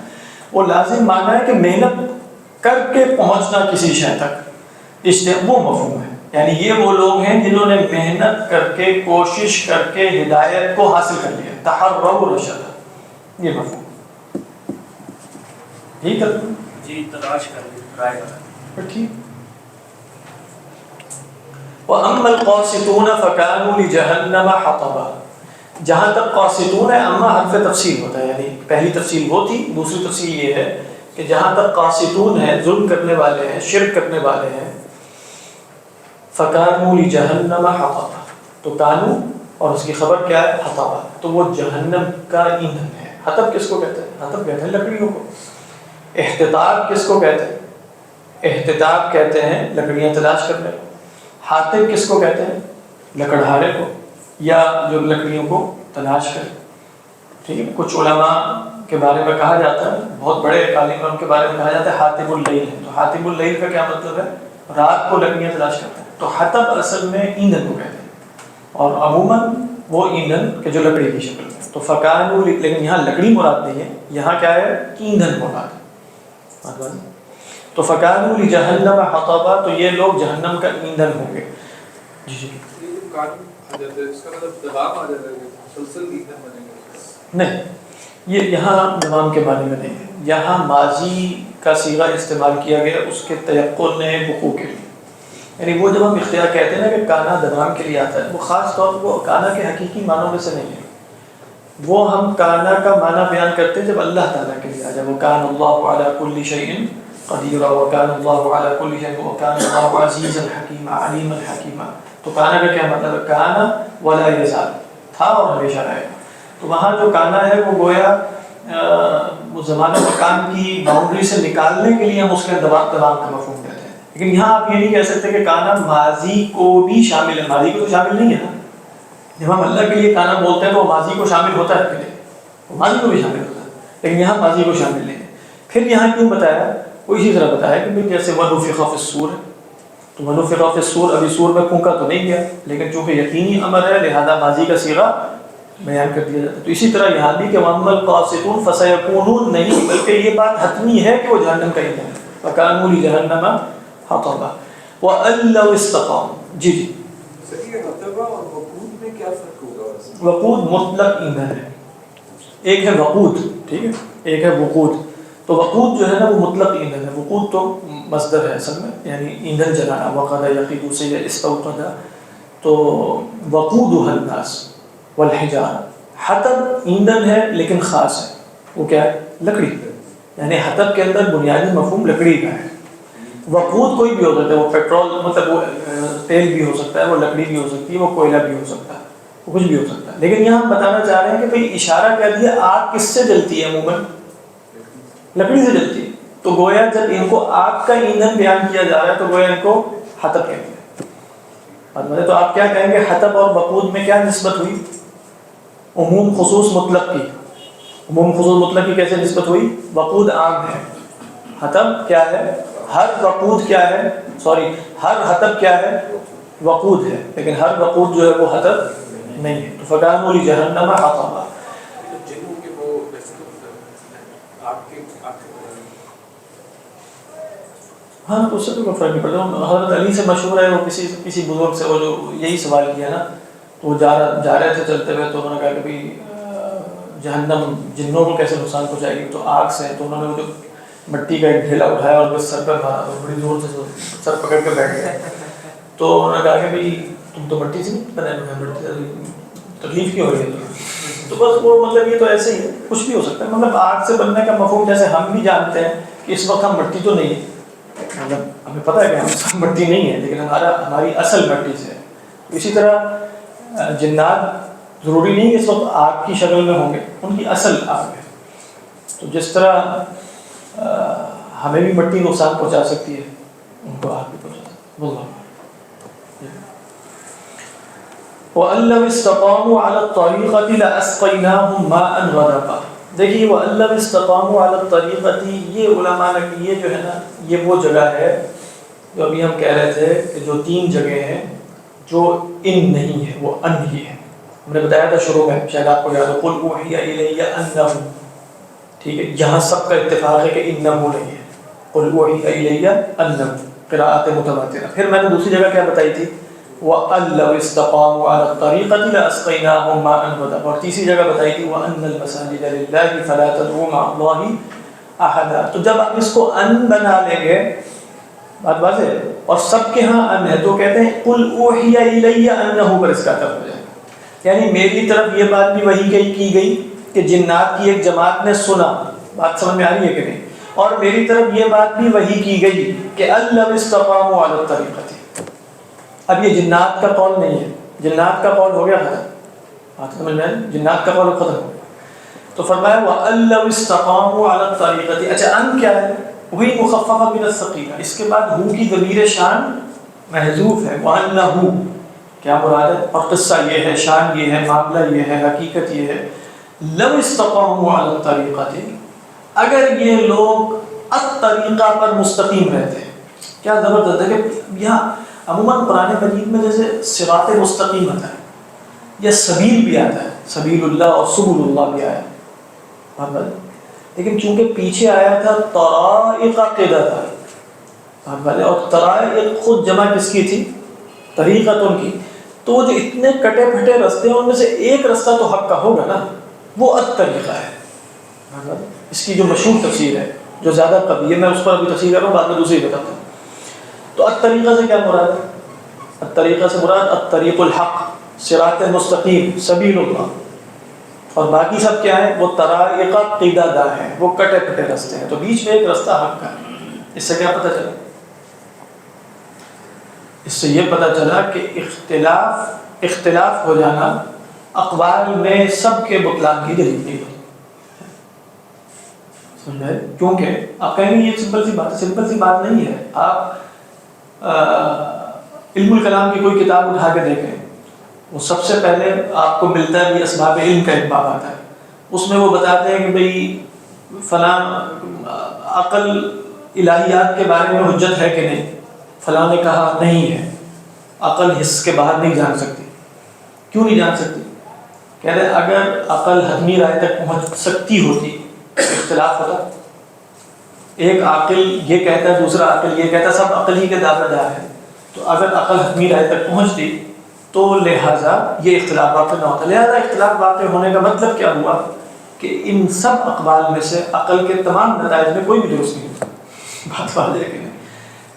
وہ لازم معنی ہے کہ محنت کر کے پہنچنا کسی شے تک، اس سے وہ مفہوم ہے۔ یعنی یہ وہ لوگ ہیں جنہوں نے محنت کر کے، کوشش کر کے ہدایت کو حاصل کر لیا، تحروا رشد، یہ مفہوم ٹھیک ہے جی، تلاش کر لی، ٹرائی کر لی۔ ٹھیک۔ وَأَمَّا الْقَاسِطُونَ فَكَانُوا لِجَهَنَّمَ حَطَبًا، جہاں تک قاسطون ہے، اما حرف تفصیل ہوتا ہے، یعنی پہلی تفصیل وہ تھی، دوسری تفصیل یہ ہے کہ جہاں تک قاسطون ہے، ظلم کرنے والے ہیں، شرک کرنے والے ہیں، فَكَانُوا لِجَهَنَّمَ حَطَبًا، تو کانو اور اس کی خبر کیا ہے؟ حطبا، تو وہ جہنم کا ایندھن ہے۔ حطب کس کو کہتے ہیں؟ حطب کہتے ہیں لکڑیوں کو۔ احتطاب کس کو کہتے ہیں؟ احتطاب کہتے ہیں لکڑیاں تلاش کرنے کو۔ حاطب کس کو کہتے ہیں؟ لکڑہارے کو، یا جو لکڑیوں کو تلاش کرے۔ ٹھیک ہے، کچھ علماء کے بارے میں کہا جاتا ہے، بہت بڑے عالم ہیں، ان کے بارے میں کہا جاتا ہے حاطب اللیل ہے۔ تو حاطب اللیل کا کیا مطلب ہے؟ رات کو لکڑیاں تلاش کرتا ہے۔ تو حطب اصل میں ایندھن کو کہتے ہیں، اور عموماً وہ ایندھن کہ جو لکڑی کی شکل میں، تو فکانو، لیکن یہاں لکڑی مراد نہیں ہے، یہاں کیا ہے؟ ایندھن مراد ہے۔ تو فکانو لجہنم حطبا، تو یہ لوگ جہنم کا ایندھن ہوں گے۔ جی جی نہیں، یہ یہاں دوام کے معنی میں نہیں ہے، یہاں ماضی کا صیغہ استعمال کیا گیا اس کے تیقن وقوع کے لیے۔ یعنی وہ جب ہم اختیار کہتے ہیں نا کہ کانا دوام کے لیے آتا ہے، وہ خاص طور پر وہ کانا کے حقیقی معنوں میں سے نہیں ہے، وہ ہم کانا کا معنی بیان کرتے ہیں جب اللہ تعالیٰ کے لیے آ جائے، وَكَانَ اللَّهُ عَلَى كُلِّ شَيْءٍ قَدِيرًا وَكَانَ اللَّهُ عَلَى كُلِّ شَيْءٍ وَكَانَ اللَّهُ عَزِيزًا حَكِيمًا عَلِيمًا حَكِيمًا۔ تو کانا کا کیا مطلب ہے؟ کانا ولا یزال، تھا اور ہمیشہ رہے گا۔ تو وہاں جو کانا ہے وہ گویا وہ زمان و مکان کی باؤنڈری سے نکالنے کے لیے ہم اس کے دوام کا مفہوم دیتے ہیں، لیکن یہاں آپ یہ نہیں کہہ سکتے کہ کانا ماضی کو بھی شامل ہے، ماضی کو تو شامل نہیں ہے نا۔ جب ہم اللہ کے لیے کانا بولتے ہیں تو وہ ماضی کو شامل ہوتا ہے، پہلے وہ ماضی کو بھی شامل ہوتا ہے، لیکن یہاں ماضی کو شامل نہیں ہے۔ پھر یہاں کیوں بتایا؟ وہ اسی طرح بتایا کہ جیسے وَنُفِخَ فِي الصُّورِ ہے، تو وَنُفِخَ فِي الصُّورِ، ابھی سور میں پھونکا تو نہیں گیا، لیکن چونکہ یقینی امر ہے لہذا ماضی کا صیغہ بیان کر دیا جاتا ہے۔ تو اسی طرح یہاں بھی کہ وَأَمَّا الْقَاسِطُونَ فَسَيَكُونُونَ، نہیں بلکہ یہ بات حتمی ہے کہ وہ جہنم کا ایندھن ہے، وَكَانُوا لِجَهَنَّمَ حَطَبًا وَأَن لَّوْ اسْتَقَامُوا۔ جی جی، وقود مطلق ایندھن ہے، ایک ہے وقود، ٹھیک ہے، ایک ہے وقود۔ تو وقود جو ہے نا وہ مطلق ایندھن ہے، وقود تو مصدر ہے اصل میں، یعنی ایندھن جلانا، وقد یقید سے استوقد، تو وقودها الناس والحجارہ۔ حطب ایندھن ہے لیکن خاص ہے، وہ کیا ہے؟ لکڑی، یعنی حطب کے اندر بنیادی مفہوم لکڑی کا ہے۔ وقود کوئی بھی ہو سکتا ہے، وہ پیٹرول مطلب وہ تیل بھی ہو سکتا ہے، وہ لکڑی بھی ہو سکتی ہے، وہ کوئلہ بھی ہو سکتا ہے، وہ کچھ بھی ہو سکتا ہے۔ لیکن یہاں ہم بتانا چاہ رہے ہیں کہ بھئی اشارہ کر دیا آگ کس سے جلتی ہے؟ عموماً لکڑی سے جلتی ہے، تو گویا جب ان کو آگ کا ایندھن بیان کیا جا رہا ہے تو گویا ان کو حطب کہیں گے۔ تو آپ کیا کہیں گے؟ حطب اور وقود میں کیا نسبت ہوئی؟ عموم خصوص مطلق کی۔ عموم خصوص مطلق کی کیسے نسبت ہوئی؟ وقود عام ہے، حطب کیا ہے؟ ہر وقود کیا ہے؟ ہر حطب کیا ہے؟ وقود ہے، لیکن ہر وقود جو ہے وہ حطب نہیں ہے۔ تو فَكَانُوا لِجَهَنَّمَ حَطَبًا۔ ہاں، تو اس سے تو کوئی فرق نہیں پڑتا۔ حضرت علی سے مشہور ہے، وہ کسی بزرگ سے وہ جو یہی سوال کیا نا، تو وہ جا رہے تھے چلتے ہوئے، تو انہوں نے کہا کہ بھئی جہنم جنوں کو کیسے نقصان پہنچائے گی؟ تو آگ سے۔ تو انہوں نے وہ جو مٹی کا ایک ڈھیلا اٹھایا اور بس سر پر مارا، تو بڑی زور سے سر پکڑ کے بیٹھ گئے۔ تو انہوں نے کہا کہ بھئی تم تو مٹی سے نہیں بنائے ہوئے، مٹی سے تکلیف کیوں ہو رہی ہے؟ تو بس وہ مطلب یہ تو ایسے ہی ہے، کچھ بھی ہو سکتا ہے۔ مطلب آگ سے بننے کا مفہوم جیسے ہم بھی جانتے ہیں کہ اس وقت ہم مٹی تو نہیں ہے، مطلب ہمیں پتہ ہے کہ ہم مٹی نہیں ہے، لیکن ہماری اصل مٹی سے ہے۔ اسی طرح جنات ضروری نہیں کہ اس وقت آگ کی شکل میں ہوں گے، ان کی اصل آگ ہے۔ تو جس طرح ہمیں بھی مٹی نقصان پہنچا سکتی ہے، ان کو آگ بھی پہنچا سکتی ہے۔ وَأَن لَّوْ اسْتَقَامُوا عَلَى الطَّرِيقَةِ لَأَسْقَيْنَاهُم مَّاءً غَدَقًا. دیکھیے وَأَن لَّوْ اسْتَقَامُوا عَلَى الطَّرِيقَةِ، یہ علماء نے یہ جو ہے نا یہ وہ جگہ ہے جو ابھی ہم کہہ رہے تھے کہ جو 3 جگہیں ہیں جو ان نہیں ہے وہ ان ہی ہے. ہم نے بتایا تھا شروع میں، شاید آپ کو یاد ہو، قُلْ أُوحِيَ إِلَيَّ أَنَّهُ، ٹھیک ہے، یہاں سب کا اتفاق ہے کہ انہو نہیں ہے. قُلْ أُوحِيَ إِلَيَّ أَنَّهُ قراءت متواترہ. پھر میں نے دوسری جگہ کیا بتائی تھی؟ وَأَن لَّوْ اسْتَقَامُوا عَلَى الطَّرِيقَةِ لَأَسْقَيْنَاهُم مَّاءً غَدَقًا. اور تیسری جگہ بتائی تھی وَأَنَّ الْمَسَاجِدَ لِلَّهِ فَلَا تَدْعُوا مَعَ اللَّهِ أَحَدًا. تو جب آپ اس کو ان بنا لیں گے، بات واضح ہے، اور سب کے ہاں ان ہے تو کہتے ہیں قُلْ أُوحِيَ إِلَيَّ أَنَّهُ پر اس کا طرف ہو جائے گا، یعنی میری طرف یہ بات بھی وحی کی گئی کہ جنات کی ایک جماعت نے سنا. بات سمجھ میں آ رہی ہے کہ نہیں؟ اور میری طرف یہ بات بھی وحی کی گئی کہ أَلَّوْ اسْتَقَامُوا عَلَى الطَّرِيقَةِ. اب یہ جنات کا قول نہیں ہے، جنات کا قول ہو گیا ختم. بات سمجھ میں آئی؟ جنات کا قول ختم ہو گیا. تو فرمایا وَأَن لَّوْ اسْتَقَامُوا عَلَى الطَّرِيقَةِ. اچھا ان کیا ہے؟ وہی مخففہ من الثقيلہ. اس کے بعد ہو کی ضمیر شان محذوف ہے. وَأَنَّهُ کیا مراد ہے؟ اور قصہ یہ ہے، شان یہ ہے، معاملہ یہ ہے، حقیقت یہ ہے. لَوْ اسْتَقَامُوا عَلَى الطَّرِيقَةِ، اگر یہ لوگ الطریقہ پر مستقیم رہتے ہیں. کیا زبردست ہے کہ یہاں عموماً قرآن مجید میں جیسے صراط مستقیم آتا ہے یا سبیل بھی آتا ہے، سبیل اللہ اور سبل اللہ بھی آیا ہے، لیکن چونکہ پیچھے آیا تھا طرائق قدتا، اور طرائق خود جمع کس کی تھی؟ طریقتن کی. تو جو اتنے کٹے پھٹے رستے ہیں ان میں سے ایک رستہ تو حق کا ہوگا نا، وہ الطریقہ ہے. اس کی جو مشہور تفسیر ہے جو زیادہ قوی ہے، میں اس پر ابھی تفسیر کر رہا ہوں، بعد میں دوسری بتاتا ہوں. تو الطریقہ سے کیا مراد ہے؟ الطریقہ سے مراد الطریق الحق، صراط مستقیم، سبیل اللہ. اور باقی سب کیا ہے؟ وہ طرائق قددا ہے، وہ کٹے پھٹے رستے ہیں. تو بیچ میں ایک رستہ حق کا ہے. اس سے کیا پتہ چلا؟ اس سے یہ پتہ چلا کہ اختلاف ہو جانا اقوال میں سب کے بطلان کی دلیل نہیں ہوتی. سمجھے؟ کیونکہ آپ کہیں گے یہ سمپل سی بات ہے. سمپل سی بات نہیں ہے. آپ علم الکلام کی کوئی کتاب اٹھا کے دیکھیں، وہ سب سے پہلے آپ کو ملتا ہے بھی اسباب علم کا ایک باب آتا ہے. اس میں وہ بتاتے ہیں کہ بھئی فلاں عقل الہیات کے بارے میں حجت ہے کہ نہیں. فلاں نے کہا نہیں ہے، عقل حس کے باہر نہیں جان سکتی. کیوں نہیں جان سکتی؟ کہہ رہے اگر عقل حتمی رائے تک پہنچ سکتی ہوتی اختلاف ہوتا. ایک عاقل یہ کہتا ہے، دوسرا عاقل یہ کہتا ہے، سب عقل ہی کے دعوے دار ہیں. تو اگر عقل حتمی رائے تک پہنچتی تو لہٰذا یہ اختلاف واقع نہ ہوتا. لہٰذا اختلاف واقع ہونے کا مطلب کیا ہوا کہ ان سب اقوال میں سے عقل کے تمام نتائج میں کوئی بھی درست نہیں ہوتا. بات واضح ہے کہ نہیں؟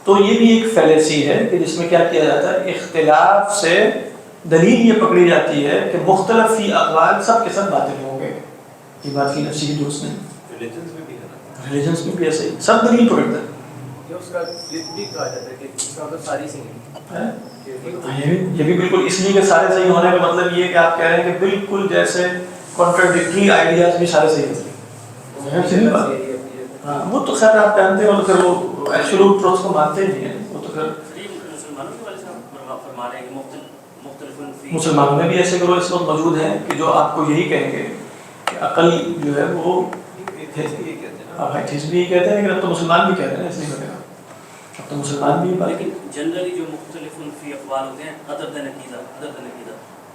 تو یہ بھی ایک فیلیسی ہے کہ جس میں کیا کیا جاتا ہے، اختلاف سے دلیل یہ پکڑی جاتی ہے کہ مختلف فی اقوال سب کے سب باطل ہوں گے. یہ بات فی نفسی ہی درست نہیں. ریلیجنس میں بھی ہے نا، ریلیجنس میں بھی ایسے ہی سب دلیل پکڑتا ہے. اس کا فلپ بھی کہا جاتا ہے کہ اس کا مطلب ساری صحیح ہے. یہ بھی بالکل اس لیے کہ سارے صحیح ہونے کا مطلب یہ ہے کہ آپ کہہ رہے ہیں کہ بالکل جیسے کنٹراڈکٹری آئیڈیاز بھی سارے صحیح ہوتے ہیں. ہاں وہ تو خیر آپ جانتے ہیں، اور پھر وہ ایبسولوٹ ٹروتھ کو مانتے ہی نہیں ہیں. وہ تو پھر مسلمانوں میں بھی ایسے گروہ اس وقت موجود ہیں کہ جو آپ کو یہی کہیں گے کہ عقل جو ہے وہ ایتھیسٹ بھی کہتے ہیں، لیکن اب تو مسلمان بھی کہتے ہیں، اس لیے وغیرہ اب تو مسلمان بھی. لیکن جنرلی جو مختلف فی اقوال ہوتے ہیں ادر دین عقیدہ،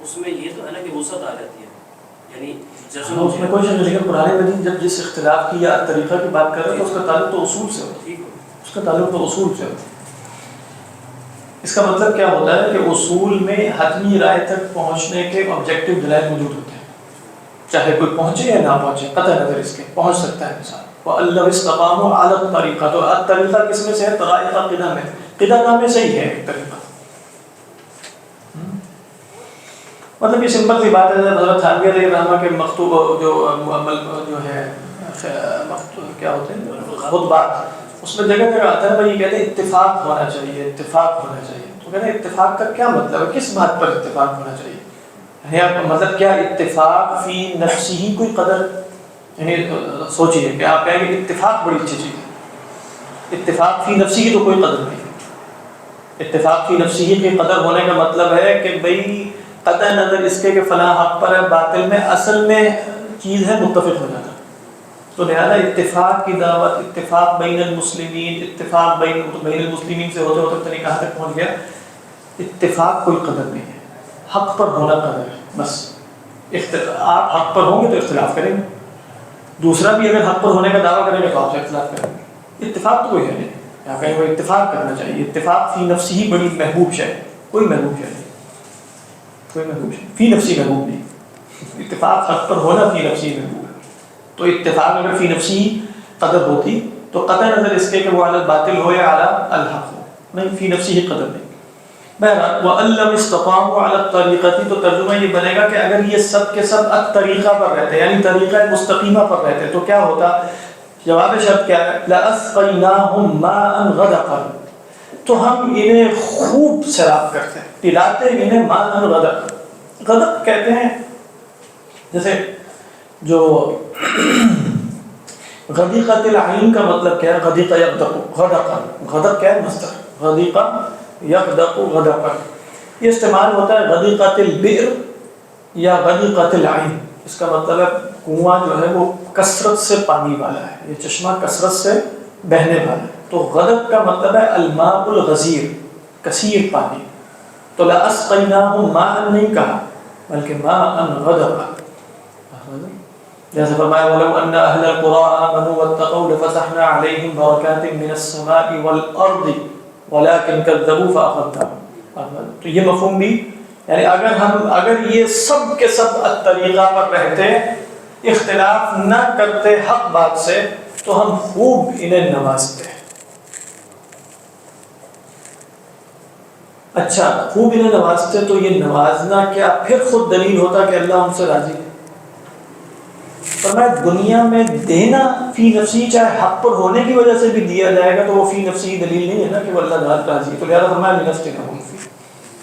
اس میں یہ تو ہے نا کہ وسعت آ جاتی ہے، یعنی ہاں اس میں کوئی شک نہیں. لیکن قرآن مجید جب جس اختلاف کی یا طریقہ کی بات کر رہے ہیں تو اس کا تعلق تو اصول سے ہوتا ہے. اس کا تعلق تو اصول سے ہوتا ہے. اس کا مطلب کیا ہوتا ہے کہ اصول میں حتمی رائے تک پہنچنے کے آبجیکٹو دلائل موجود ہوتے ہیں، چاہے کوئی پہنچے یا نہ پہنچے، قطع نظر اس کے پہنچ سکتا ہے انسان. وَأَن لَّوْ اسْتَقَامُوا عَلَى الطَّرِيقَةِ. تو الطریقہ کس میں سے ہے؟ طرائق قدہ میں. قدہ نام میں سے ہی ہے ایک طریقہ. مطلب یہ سمپل سی بات ہے. حضرت تھانوی علیہ الرحمہ کے مکتوب جو ہے کیا ہوتے ہیں خطبات، اس میں جگہ جگہ آتا ہے بھائی یہ کہتے ہیں اتفاق ہونا چاہیے، اتفاق ہونا چاہیے. تو کہتے ہیں اتفاق کا کیا مطلب ہے؟ کس بات پر اتفاق ہونا چاہیے؟ یعنی مطلب کیا اتفاق فی نفسی ہی کوئی قدر؟ یعنی سوچیے کہ آپ کہیں گے اتفاق بڑی اچھی چیز ہے، اتفاق فی نفسی ہی تو کوئی قدر نہیں. اتفاق فی نفسی ہی کی قدر ہونے کا مطلب ہے کہ بھئی قطع نظر اس کے کہ فلاں حق پر ہے باطل میں، اصل میں چیز ہے متفق ہو جانا. تو لہذا اتفاق کی دعوت، اتفاق بین المسلمین، اتفاق بین المسلمین سے ہوتے ہوتے پتہ نہیں کہاں تک پہنچ گیا. اتفاق کوئی قدر نہیں ہے، حق پر ہونا قدر ہے بس. آپ حق پر ہوں گے تو اختلاف کریں گے، دوسرا بھی اگر حق پر ہونے کا دعویٰ کریں گے تو آپ سے اختلاف کریں گے. اتفاق تو کوئی ہے نہیں، یا کہیں وہ اتفاق کرنا چاہیے. اتفاق فی نفسی ہی بڑی محبوب شے، کوئی محبوب شے نہیں، کوئی محبوب شے فی نفسی محبوب نہیں. اتفاق حق پر ہونا فی نفسی محبوب ہے. تو اتفاق اگر فی نفسی قدر ہوتی تو قطع نظر اس کے کہ وہ علی الباطل ہو یا علی الحق ہو، نہیں، فی نفسی ہی قدر نہیں. بہرحال وَأَن لَّمْ اسْتَقَامُوا عَلَى الطَّرِيقَةِ، تو ترجمہ یہ بنے گا کہ اگر یہ سب کے سب الطریقہ پر رہتے یعنی طریقہ مستقیمہ پر رہتے تو کیا ہوتا. جواب شرط کیا ہے؟ لَأَسْقَيْنَاهُمْ مَاءً غَدَقًا، تو ہم انہیں خوب سیراب کرتے ہیں، پلاتے انہیں ماءً غدق. غدق کہتے ہیں جیسے جو غدیقۃ العین کا مطلب کیا ہے؟ غدیقہ یغدق غدقا، غدق کیا ہے؟ مصدر غدیقہ یغدق غدقا. یہ استعمال ہوتا ہے غدیقۃ البئر یا غدیقۃ العین. اس کا مطلب ہے کنواں جو ہے وہ کثرت سے پانی والا ہے، یہ چشمہ کثرت سے بہنے والا ہے. تو غدق کا مطلب ہے الماء الغزیر، کثیر پانی. تو لَأَسْقَيْنَاهُمْ مَاءً نہیں کہا بلکہ مَاءً غَدَقًا. جیسے فرمایا وَلَوْ أَنَّ أَهْلَ الْقُرَىٰ آمَنُوا وَاتَّقَوْا لَفَتَحْنَا عَلَيْهِمْ بَرَكَاتٍ مِّنَ السَّمَاءِ وَالْأَرْضِ وَلَٰكِنْ كَذَّبُوا فَأَخَذْنَاهُمْ. تو یہ مفہوم بھی یعنی اگر یہ سب کے سب الطریقہ پر رہتے، اختلاف نہ کرتے حق بات سے، تو ہم خوب انہیں نوازتے. اچھا خوب انہیں نوازتے تو یہ نوازنا کیا پھر خود دلیل ہوتا کہ اللہ ان سے راضی ہے؟ فرمایا دنیا میں دینا فی نفسی چاہے حق پر ہونے کی وجہ سے بھی دیا جائے گا تو وہ فی نفسی دلیل نہیں ہے نا کہ وہ اللہ تعالیٰ راضی ہے. تو لہٰذا فرمایا لنفتنہم فیہ.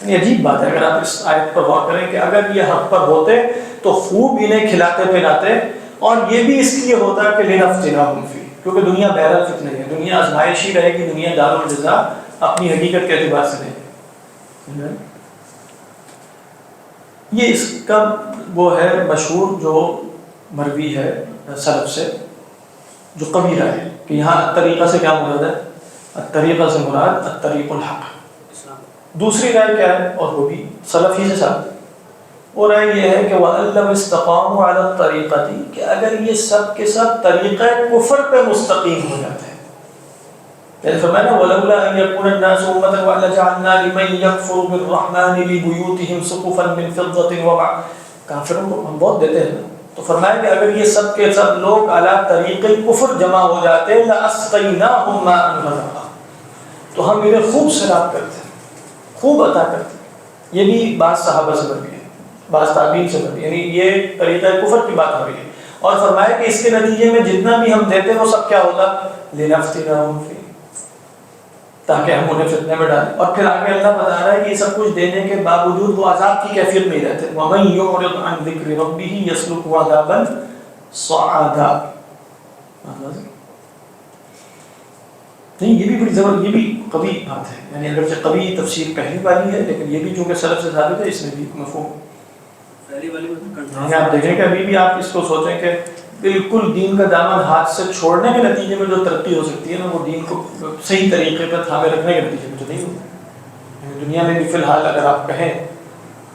یعنی عجیب بات ہے اگر آپ اس آیت پر غور کریں کہ اگر یہ حق پر ہوتے تو خوب انہیں کھلاتے پلاتے، اور یہ بھی اس لیے ہوتا کہ لنفتنہم فیہ، کیونکہ دنیا بہرحال فتنہ ہے، دنیا آزمائشی رہے گی، دنیا دارالجزاء اپنی حقیقت کے اعتبار سے نہیں. یہ اس کا وہ ہے مشہور جو مروی ہے سلف سے جو قوی رائے ہے کہ یہاں طریقہ سے کیا مراد ہے؟ الطریقہ سے مراد الطریق الحق. دوسری رائے کیا ہے اور وہ بھی سلف ہی سے ثابت، وہ رائے یہ ہے کہ وَأَن لَّمْ اسْتَقَامُوا عَلَى الطَّرِيقَةِ، کہ اگر یہ سب کے سب طریقہ کفر پہ مستقیم ہو جاتے ہیں. جیسے فرمایا نا وَلَوْلَا أَن يَكُونَ النَّاسُ أُمَّةً وَأَنْ لَجَعَلْنَا لِمَن يَكْفُرُ بِالرَّحْمَٰنِ لِبُيُوتِهِمْ سُقُفًا مِّن فِضَّةٍ وَمَعَارِجَ. کافروں کو ہم بہت دیتے ہیں. تو فرمایا کہ اگر یہ سب کے سب لوگ علی طریق کفر جمع ہو جاتے لَأَسْقَيْنَاهُمْ مَاءً غَدَقًا، تو ہم انہیں خوب سیراب کرتے، خوب عطا کرتے. یہ بھی بعض صحابہ سے بڑھ ہے، بعض تابعین سے بڑھ، یعنی یہ طریقہ کفر کی بات ہو رہی ہے. اور فرمایا کہ اس کے نتیجے میں جتنا بھی ہم دیتے وہ سب کیا ہوتا؟ لِنَفْتِنَاهُمْ فِيهِ، تاکہ ہم انہیں فتنے میں ڈالیں. اور پھر آگے اللہ بتا رہا ہے کہ یہ سب کچھ دینے کے باوجود وہ عذاب کی کیفیت میں رہتے. وَمَن يُعْرِضْ عَن ذِكْرِ رَبِّهِ يَسْلُكْهُ عَذَابًا صَعَدًا. نہیں یہ بھی بڑی زبردست، یہ بھی قوی بات ہے، یعنی اگرچہ قوی تفسیر پہلی والی ہے لیکن یہ بھی چونکہ سلف سے ثابت ہے، اس میں بھی مفہوم پہلی والی یعنی آپ دیکھیں کہ ابھی بھی آپ اس کو سوچیں کہ بالکل دین کا دامن ہاتھ سے چھوڑنے کے نتیجے میں جو ترقی ہو سکتی ہے نا وہ دین کو صحیح طریقے پر تھامے رکھنے کے نتیجے میں تو نہیں ہوتی. دنیا میں بھی فی الحال اگر آپ کہیں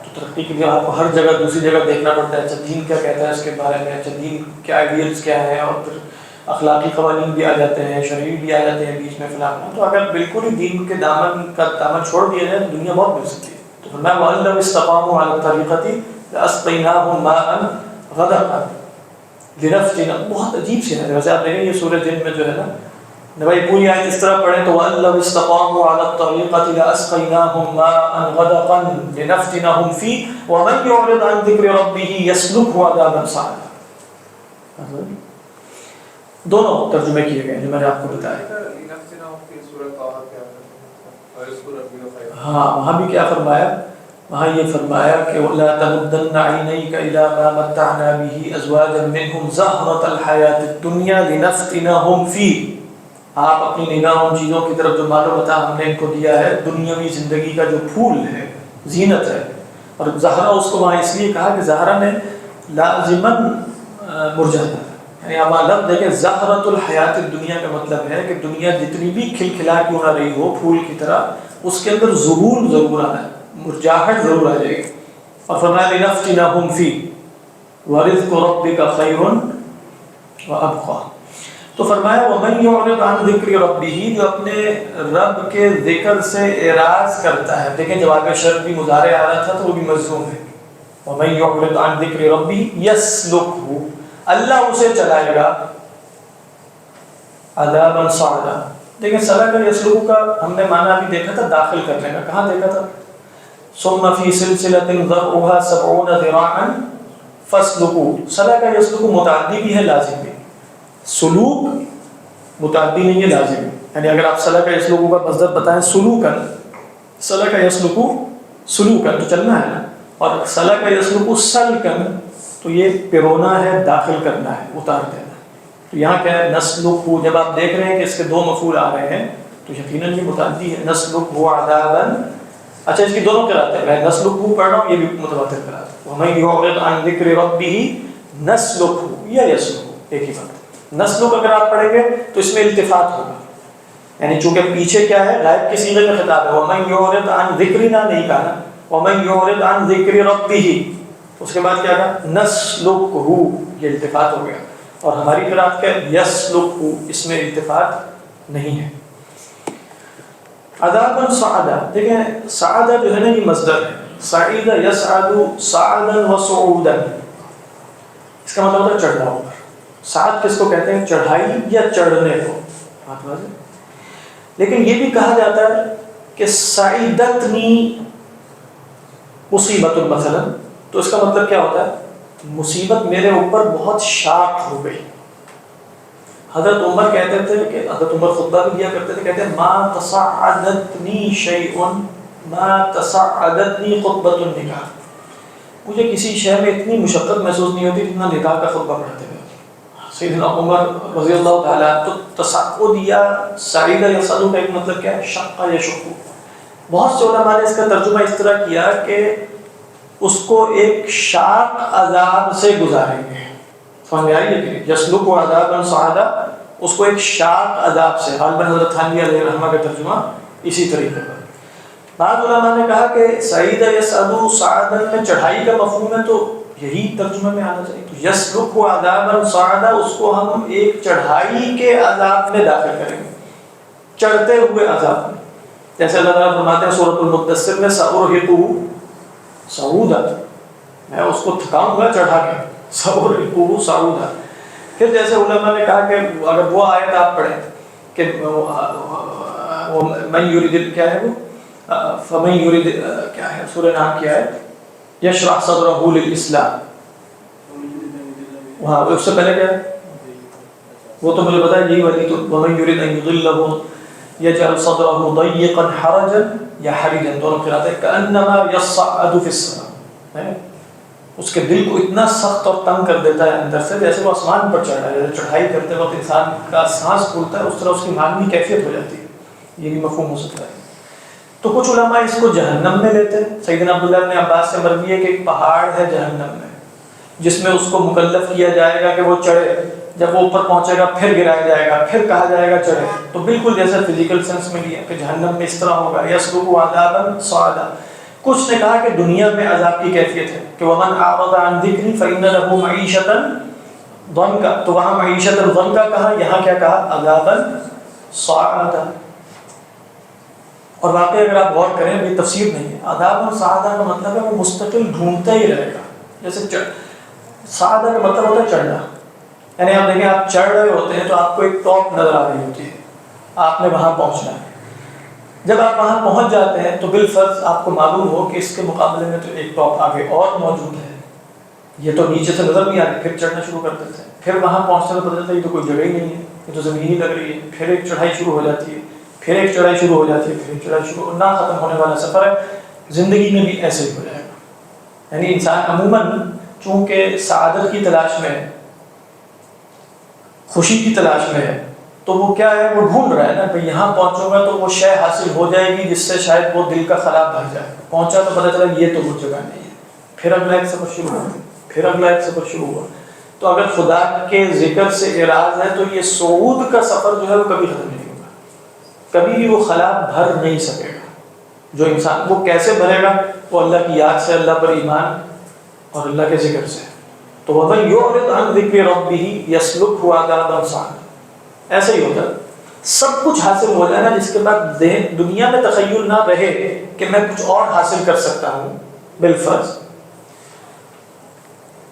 تو ترقی کے لیے آپ کو ہر جگہ دوسری جگہ دیکھنا پڑتا ہے. اچھا دین کیا کہتا ہے اس کے بارے میں، اچھا دین کیا آئیڈیلز کیا ہیں، اور پھر اخلاقی قوانین بھی آ جاتے ہیں، شرعی بھی آ جاتے ہیں بیچ میں فلاں. تو اگر بالکل ہی دین کے دامن کا دامن چھوڑ دیا جائے تو دنیا بہت مل سکتی ہے. تو فرمایا وَأَن لَّوْ اسْتَقَامُوا عَلَى الطَّرِيقَةِ لَأَسْقَيْنَاهُمْ مَاءً غَدَقًا لِنَفْتِنَاهُمْ. بہت عجیب سی ہے. ویسے آپ دیکھیں یہ سورہ جن میں جو ہے نا بھائی پوری آیت اس طرح پڑھیں تو وَأَن لَّوْ اسْتَقَامُوا عَلَى الطَّرِيقَةِ لَأَسْقَيْنَاهُمْ مَاءً غَدَقًا لِنَفْتِنَاهُمْ فِيهِ وَمَن يُعْرِضْ عَن ذِكْرِ رَبِّهِ يَسْلُكْهُ عَذَابًا صَعَدًا. دونوں ترجمے کیے گئے جو میں نے آپ کو بتایا. ہاں وہاں بھی کیا فرمایا؟ وہاں یہ فرمایا کہ وَلَا تَمُدَّنَّ عَيْنَيْكَ إِلَىٰ مَا مَتَّعْنَا بِهِ أَزْوَاجًا مِّنْهُمْ زَهْرَةَ الْحَيَاةِ الدُّنْيَا لِنَفْتِنَهُمْ فِيهِ. آپ اپنی نگاہ ان چیزوں کی طرف جو مال و متاع ہم نے ان کو دیا ہے دنیاوی زندگی کا جو پھول ہے، زینت ہے، اور زہرا اس کو وہاں اس لیے کہا کہ زہرا نے لازماً مرجھاتا ہے، یعنی آپ لفظ دیکھیں زہرۃ الحیات الدنیا کا مطلب ہے کہ دنیا جتنی بھی کھل کھلا کیوں نہ رہی ہو پھول کی طرح، اس کے اندر ظہور ضرور آنا ہے، مرجھاہٹ ضرور آ جائے گی. اور فرمایا لنفتنہم فیہ ورزق ربک خیر وابقی. تو فرمایا وَمَن يُعْرِضْ عَنْ ذِكْرِ رَبِّهِ، جو اپنے رب کے ذکر سے اعراض کرتا ہے. دیکھیں جواب شرط بھی مضارع آ رہا تھا تو وہ بھی مجزوم ہے. وَمَن يُعْرِضْ عَنْ ذِكْرِ رَبِّهِ يَسْلُكْهُ، اللہ اسے چلائے گا عذابًا صَعَدًا. دیکھیں سلک یسلک کا ہم نے معنی ابھی دیکھا تھا داخل کرنے کا، کہاں دیکھا تھا؟ ثم فی سلسلۃ ذرعها 70 ذراعا فاسلکوہ. سلک یسلک متعدی بھی ہے لازم بھی، سلوک متعدی نہیں ہے لازم ہے. یعنی اگر آپ سلک یسلک کا مصدر بتائیں سلوکن، سلک یسلک سلوکن تو چلنا ہے نا، اور سلک یسلک سلکن تو یہ پیرونا ہے، داخل کرنا ہے، اتار دینا. تو یہاں کیا ہے نسلک، جب آپ دیکھ رہے ہیں کہ اس کے دو مفعول آ رہے ہیں تو یقیناً یہ متعدی ہے. نسلک عذابا، اچھا اس کی دونوں قرأت ہے، میں نسلک پڑھ رہا ہوں، یہ بھی متواتر قرأت ہے. وَمَن يُعْرِضْ عَنْ ذِكْرِ رَبِّهِ نَسْلُكْهُ یا يَسْلُكُهُ ایک ہی بات. نسلک اگر آپ پڑھیں گے تو اس میں التفات ہوگا، یعنی چونکہ پیچھے کیا ہے غائب کے صیغے میں خطاب ہے. وَمَن يُعْرِضْ عَنْ ذِكْرِنَا نہیں کہا نا، وَمَن يُعْرِضْ عَنْ ذِكْرِ رَبِّهِ، اس کے بعد کیا کہا نسلکہ، یہ التفات ہو گیا. اور ہماری قرأت کیا یسلکہ، اس میں التفات نہیں ہے. عذابًا صعدا، دیکھیں صعدا جو ہے نا یہ مصدر ہے، صعید یصعد صعدا وصعودا، اس کا مطلب ہوتا ہے چڑھنا اوپر. صعد کس کو کہتے ہیں؟ چڑھائی یا چڑھنے کو. بات واضح. لیکن یہ بھی کہا جاتا ہے کہ صعیدتنی مصیبت مثلا، تو اس کا مطلب کیا ہوتا ہے؟ مصیبت میرے اوپر بہت شاق ہو گئی. حضرت عمر کہتے تھے کہ حضرت عمر خطبہ بھی دیا کرتے تھے، کہتے ہیں ما تصعدتنی شیء ما تصعدتنی خطبۃ النکاح، مجھے کسی شے میں اتنی مشقت محسوس نہیں ہوتی جتنا نکاح کا خطبہ پڑھتے ہوئے. سیدنا عمر رضی اللہ تعالیٰ. تو تصعد یا صعید یصعد کا ایک مطلب کیا ہے؟ شق یشق. بہت سے علماء نے اس کا ترجمہ اس طرح کیا کہ اس کو ایک شاق عذاب سے گزاریں گے. سمجھ میں آئی ہے کہ یسلک عذابا صعدا، اس کو ایک شاق عذاب سے. غالباً حضرت تھانوی علیہ الرحمہ کا ترجمہ اسی طریقے پر. بعض علماء نے کہا کہ صعید یصعد صعدا میں چڑھائی کا مفہوم ہے تو یہی ترجمے میں آنا چاہیے. تو یسلک عذابا صعدا، اس کو ہم ایک چڑھائی کے عذاب میں داخل کریں گے، چڑھتے ہوئے عذاب میں. جیسے اللہ تعالیٰ فرماتے ہیں سورۃ المدثر میں سأرهقه صعودا، میں اس کو تھکاؤں گا چڑھا کے، سأرهقه صعودا. پھر جیسے علماء نے کہا کہ اگر وہ آیت آپ پڑھیں کہ من یرید، کیا ہے وہ فمن یرید، کیا ہے سورہ نام کی آیت، یشرح صدرہ للاسلام، وہاں اس سے پہلے کیا ہے وہ تو مجھے پتا ہے یہی والی. تو ومن یرید ان یضلہ یجعل صدرہ ضیقا حرجا یا حریجا، دونوں قرأت ہے کأنما یصعد فی السماء، اس کے دل کو اتنا سخت اور تنگ کر دیتا ہے اندر سے جیسے وہ آسمان پر چڑھ رہا ہے. جیسے چڑھائی کرتے وقت انسان کا سانس پھولتا ہے اس طرح اس کی معنوی کیفیت ہو جاتی ہے. یہ بھی مفہوم ہو سکتا ہے. تو کچھ علماء اس کو جہنم میں لیتے ہیں. سیدنا عبداللہ بن عباس سے مروی ہے کہ ایک پہاڑ ہے جہنم میں جس میں اس کو مکلف کیا جائے گا کہ وہ چڑھے، جب وہ اوپر پہنچے گا پھر گرایا جائے گا، پھر کہا جائے گا چڑھے. تو بالکل جیسے فزیکل سینس میں لیا کہ جہنم میں اس طرح ہوگا یسلک عذابا صعدا. کچھ نے کہا کہ دنیا میں عذاب کی کیفیت ہے کہ ومن اعرض عن ذکری فإن له معیشۃ ضنکا، تو وہاں معیشۃ ضنکا کہا، یہاں کیا کہا عذابا صعدا. اور واقعی اگر آپ غور کریں یہ تفسیر نہیں ہے، عذابا صعدا کا مطلب ہے وہ مستقل ڈھونڈتا ہی رہے گا. جیسے صعدا کا مطلب ہوتا ہے چڑھنا، یعنی آپ دیکھیں آپ چڑھ رہے ہوتے ہیں تو آپ کو ایک ٹاپ نظر آ رہی ہوتی ہے، آپ نے وہاں پہنچنا ہے. جب آپ وہاں پہنچ جاتے ہیں تو بالفرض آپ کو معلوم ہو کہ اس کے مقابلے میں تو ایک ٹاپ آگے اور موجود ہے، یہ تو نیچے سے نظر نہیں آ رہی. پھر چڑھنا شروع کر دیتے ہیں، پھر وہاں پہنچنے میں پتہ چلتا ہے یہ تو کوئی جگہ ہی نہیں ہے، یہ تو زمین ہی لگ رہی ہے. پھر ایک چڑھائی شروع ہو جاتی ہے، پھر ایک چڑھائی شروع ہو جاتی ہے، پھر ایک چڑھائی شروع، نہ ختم ہونے والا سفر ہے. زندگی میں بھی ایسے ہی ہو جائے گا. یعنی انسان عموماً چونکہ سعادت کی تلاش میں ہے، خوشی کی تلاش میں ہے، تو وہ کیا ہے وہ ڈھونڈ رہا ہے نا کہ یہاں پہنچوں گا تو وہ شے حاصل ہو جائے گی جس سے شاید وہ دل کا خلا بھر جائے. پہنچا تو پتہ چلا یہ تو وہ جگہ نہیں ہے. پھر اگلا ایک سفر شروع ہوا، پھر اگلا ایک سفر شروع ہوا. تو اگر خدا کے ذکر سے اعراض ہے تو یہ صعود کا سفر جو ہے وہ کبھی ختم نہیں ہوگا، کبھی بھی وہ خلا بھر نہیں سکے گا. جو انسان وہ کیسے بھرے گا؟ وہ اللہ کی یاد سے، اللہ پر ایمان اور اللہ کے ذکر سے. تو وَمَن يُعْرِضْ عَنْ ذِكْرِ رَبِّهِ يَسْلُكْهُ عَذَابًا صَعَدًا. ایسے ہی ہوتا ہے، سب کچھ حاصل ہو جائے نا، جس کے بعد دنیا میں تخیل نہ رہے کہ میں کچھ اور حاصل کر سکتا ہوں بالفرض،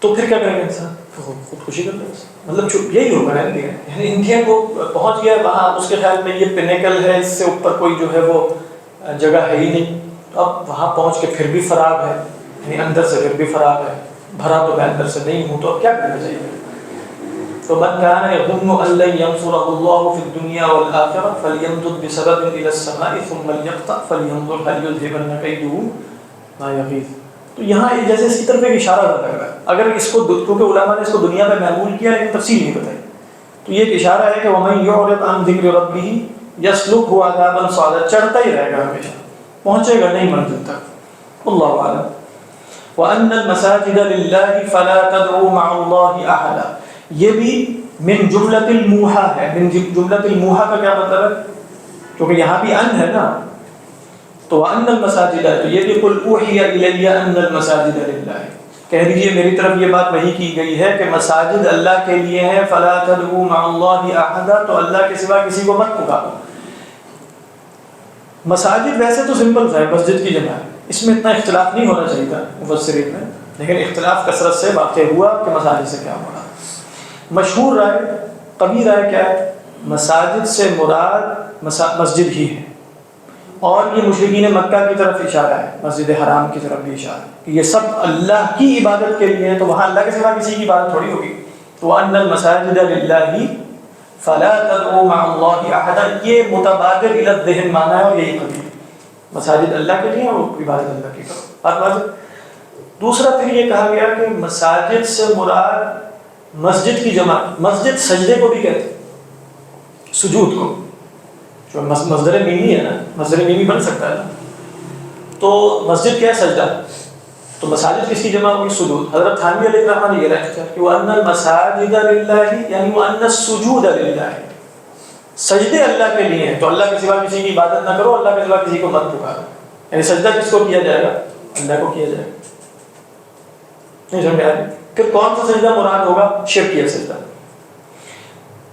تو پھر کیا کرے گا انسان؟ خودکشی کر لے گا. مطلب یہی ہوگا نا. یعنی انڈیا کو پہنچ گیا وہاں، اس کے خیال میں یہ پینیکل ہے، اس سے اوپر کوئی جو ہے وہ جگہ ہے ہی نہیں. اب وہاں پہنچ کے پھر بھی فراغ ہے، یعنی اندر سے پھر بھی فراغ ہے، بھرا تو میں اندر سے نہیں ہوں، تو اب کیا کرنا چاہیے؟ تو من كان يظن ان لن ينصره الله في الدنيا والاخره فليمدد بسبب الى السماء ثم ليقطع فلينظر هل يذهبن كيده ما يغيظ. تو یہاں جیسے اس کی طرف ایک اشارہ لگ رہا ہے. اگر اس کو، کیونکہ علماء نے اس کو دنیا میں معمول کیا لیکن تفصیل نہیں بتائی، تو یہ ایک اشارہ ہے کہ وَمَن يُعْرِضْ عَنْ ذِكْرِ رَبِّهِ يَسْلُكْهُ عَذَابًا صَعَدًا. چڑھتا ہی رہے گا ہمیشہ، پہنچے گا نہیں منزل تک. اللہ اعلم. وَأَنَّ الْمَسَاجِدَ لِلَّهِ فَلَا تَدْعُوا مَعَ اللَّهِ أَحَدًا. یہ بھی من جملۃ الموحى ہے. من جملۃ الموحى کا کیا مطلب ہے؟ کیونکہ یہاں بھی ان ہے نا، تو وَأَنَّ الْمَسَاجِدَ، تو یہ بھی قُلْ أُوحِيَ إِلَيَّ أَنَّ الْمَسَاجِدَ لِلَّهِ، کہہ دیجئے میری طرف یہ بات وحی کی گئی ہے کہ مساجد اللہ کے لیے ہیں. فَلَا تَدْعُوا مَعَ اللَّهِ أَحَدًا، تو اللہ کے سوا کسی کو مت پکارو. مساجد ویسے تو سمپل ہے، مسجد کی جمع ہے، اس میں اتنا اختلاف نہیں ہونا چاہیے تھا مفسرین میں، لیکن اختلاف کثرت سے واقع ہوا کہ مساجد سے کیا مراد. مشہور رائے، قوی رائے کیا ہے؟ مساجد سے مراد مسجد ہی ہے. اور یہ مشرکین مکہ کی طرف اشارہ ہے، مسجد حرام کی طرف بھی اشارہ ہے کہ یہ سب اللہ کی عبادت کے لیے ہیں، تو وہاں اللہ کے سوا کسی کی عبادت تھوڑی ہوگی. وَأَنَّ الْمَسَاجِدَ لِلَّهِ فَلَا تَدْعُوا مَعَ اللَّهِ أَحَدًا. یہ متبادر الی الذہن معنی ہے، اور یہی قوی. مساجد اللہ کے لیے اور عبادت اللہ کی کرو. بات واضح. دوسرا پھر یہ کہا گیا کہ مساجد سے مراد مسجد کی جمع. مسجد سجدے کو بھی کہتے ہیں، سجود کو، جو مصدر میمی ہے نا، مصدر میمی بن سکتا ہے نا. تو مسجد کیا ہے؟ سجدہ. تو مساجد کس کی جمع ہوگی؟ سجود. حضرت تھانوی علیہ الرحمہ نے یہ رائے کیا کہ وَأَنَّ الْمَسَاجِدَ لِلَّهِ یعنی وَأَنَّ السُّجُودَ لِلَّهِ، سجدے اللہ کے لیے ہیں، تو اللہ کے سوا کسی کی عبادت نہ کرو، اللہ کے سوا کسی کو مت پکارو. یعنی سجدہ کس کو کیا جائے گا؟ اللہ کو کیا جائے گا. نہیں سمجھ آ رہی؟ پھر کون سا سجدہ مراد ہوگا؟ شرکیہ سجدہ،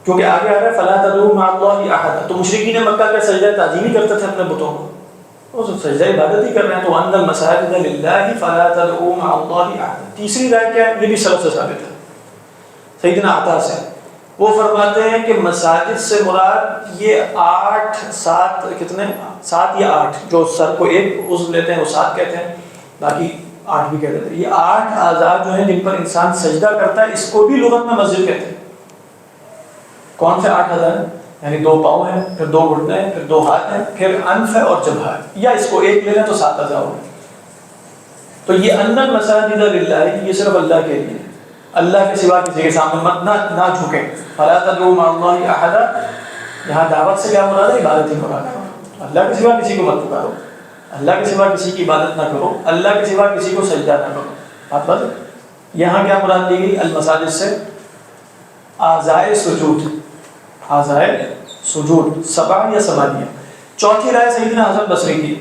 کیونکہ آگے آ رہا ہے فَلَا تَدْعُوا مَعَ اللَّهِ أَحَدًا. تو مشرکین مکہ کا سجدہ تعظیمی کرتے تھے اپنے بتوں کو، وہ سجدہ عبادت ہی کر رہے ہیں. تو وَأَنَّ الْمَسَاجِدَ لِلَّهِ فَلَا تَدْعُوا مَعَ اللَّهِ أَحَدًا. تیسری رائے کیا ہے؟ یہ بھی سلف سے ثابت ہے، سیدنا عطا سے. وہ فرماتے ہیں کہ مساجد سے مراد یہ 8 7 کتنے 7 یا 8 جو سر کو ایک عضو لیتے ہیں وہ 7 کہتے ہیں، باقی 8 بھی کہہ دیتے ہیں. یہ 8 اعضاء جو ہیں جن پر انسان سجدہ کرتا ہے، اس کو بھی لغت میں مسجد کہتے ہیں. کون سے 8 اعضاء ہیں؟ یعنی 2 پاؤں ہیں، پھر 2 گھٹنے ہیں، پھر 2 ہاتھ ہیں، پھر انف ہے اور جبہہ ہے، یا اس کو ایک لے لیں تو 7 اعضاء ہو گئے. تو یہ ان المساجد للہ، یہ صرف اللہ کے لیے، اللہ کے سوا کسی کے سامنے مت نہ جھکیں. فلا تدعوا مع اللہ احدا، یہاں دعوت سے کیا مراد ہے؟ عبادت ہی مراد ہے. اللہ کے سوا کسی کو مت پکارو، اللہ کے سوا کسی کی عبادت نہ کرو، اللہ کے سوا کسی کو سجدہ نہ کرو. بات بس یہاں کیا مراد دی گئی؟ المساجد سے اعضائے سجود، اعضائے سجود 7 یا 8. چوتھی رائے سیدنا حسن بصری کی.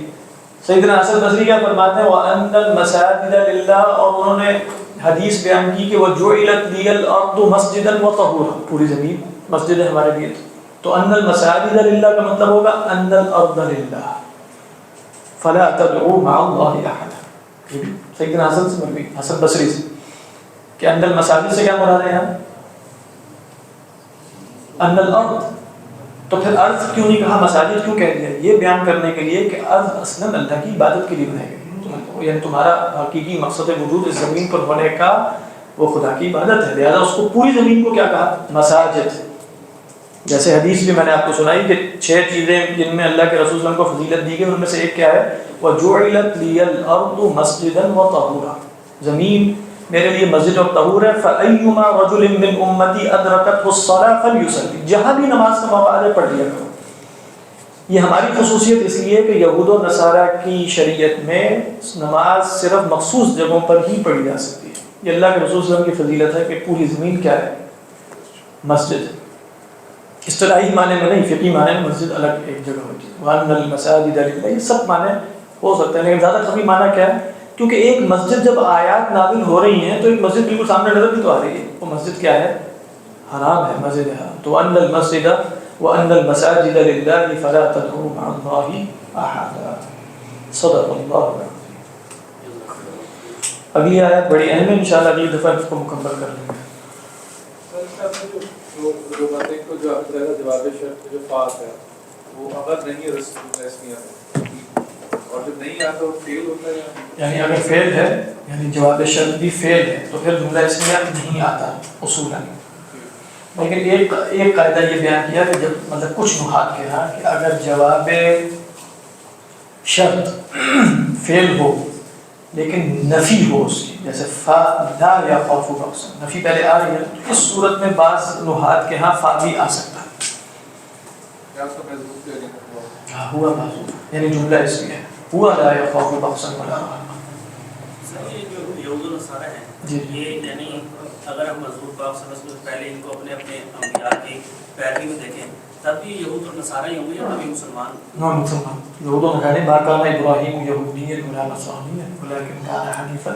سیدنا حسن بصری کیا فرماتے ہیں؟ وَأَنَّ الْمَسَاجِدَ لِلَّهِ، اور انہوں نے حدیث بیان کی کہ وَجُعِلَتْ لِيَ الْأَرْضُ مَسْجِدًا وَطَهُورًا، پوری زمین مسجد ہے ہمارے لیے. تو ان المساجد للہ کا مطلب ہوگا ان الارض للہ فلا تدعوا مع اللہ احدا. سیدنا حسن سے مروی، حسن بصری سے، کہ ان المساجد سے کیا مراد ہے یہاں؟ ان الارض. تو پھر ارض کیوں نہیں کہا، مساجد کیوں کہہ دیا؟ یہ بیان کرنے کے لیے کہ ارض اصلاً اللہ کی عبادت کے لیے بنائی گئی، یعنی تمہارا حقیقی مقصد وجود اس زمین پر ہونے کا وہ خدا کی عبادت ہے، لہذا اس کو پوری زمین کو کیا کہا؟ مساجد. جیسے حدیث بھی میں نے آپ کو سنائی کہ 6 چیزیں جن میں اللہ کے رسول صلی اللہ علیہ وسلم کو فضیلت دی گئی، ان میں سے ایک کیا ہے؟ وَجُعِلَتْ لِيَ الْأَرْضُ مَسْجِدًا وَطَهُورًا، زمین میرے لیے مسجد اور طہور ہے. فَأَيُّمَا رَجُلٍ مِّنْ أُمَّتِي أَدْرَكَتْهُ الصَّلَاةُ فَلْيُصَلِّ، جہاں بھی نماز کا موقع آئے پڑھ لیا کرو. یہ ہماری خصوصیت اس لیے کہ یہود و نصارہ کی شریعت میں نماز صرف مخصوص جگہوں پر ہی پڑھی جا سکتی ہے. یہ اللہ کے رسول صلی اللہ علیہ وسلم کی فضیلت ہے کہ پوری زمین کیا ہے؟ مسجد. اصطلاحی معنی میں نہیں، فقہی معنی میں مسجد الگ ایک جگہ ہوتی ہے. وَأَنَّ الْمَسَاجِدَ لِلَّهِ، یہ سب معنی ہو سکتے ہیں، لیکن زیادہ فقہی معنی کیا ہے؟ کیونکہ ایک مسجد جب آیات نازل ہو رہی ہیں تو ایک مسجد بالکل سامنے نظر بھی تو آ رہی ہے. وہ مسجد کیا ہے؟ حرام ہے، مسجد حرام. تو وَأَنَّ الْمَسْجِدَ وَأَنَّ الْمَسَاجِدَ لِلَّهِ فَلَا تَدْعُوا مَعَ اللَّهِ أَحَدًا. صدق اللہ العظیم. اگلی آیت بڑی اہم ہے، انشاءاللہ اگلی دفعہ اس کو مکمل کر لیں گے. جو باتیں کو جو آپ کا جواب شرط جو پاس ہے وہ اگر نہیں رسمیات اور جب نہیں آتا وہ فیل ہوتا ہے، یعنی اگر فیل ہے یعنی جواب شرط بھی فیل ہے تو پھر جملہ اسمیہ نہیں آتا اصولاً. لیکن ایک قاعدہ یہ بیان کیا کہ جب مطلب کچھ نحات کہا کہ اگر جواب شرط فیل ہو لیکن نفی ہو اس کی، جیسے فا لا یا خوف بخصا، نفی پہلے آ رہی ہے، تو اس صورت میں بعض نحات کے ہاں فا بھی آ سکتا ہے. کیا اس کا محضوب کیا جائے؟ ہوا محضوب یعنی جملہ اس میں ہے ہوا لا یا خوف بخصا ولا رحمہ. سر یہ جو یہود و نصارہ ہیں جی. یہ یعنی اگر ہم حضور پاک صلی اللہ علیہ وسلم پہلے ان کو اپنے انبیاء کی پیروی میں دیکھیں تب بھی یہود اور نصارہ ہی ہوں گے یا کبھی مسلمان؟ نہ مسلمان. یہود و نصارہ ما کان ابراہیم یہودیًا ولا نصرانیًا ولکن کان حنیفا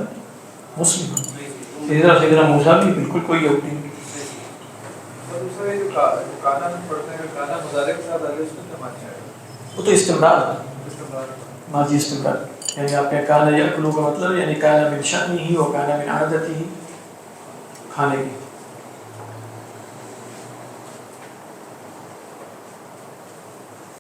مسلما. اسی طرح سیدنا موسیٰ بھی بالکل کوئی یہودی نہیں. اور دوسرا یہ جو کانا میں پڑھتے ہیں، کانا مضارع کے ساتھ آگے اس میں کیا معنی ہے؟ وہ تو استمرار ہے، استمرار. ماضی استمرار. یعنی آپ کے کانا یأکلو کا مطلب یعنی کانا من شأنہ و کانا من عادتہ کھانے کی.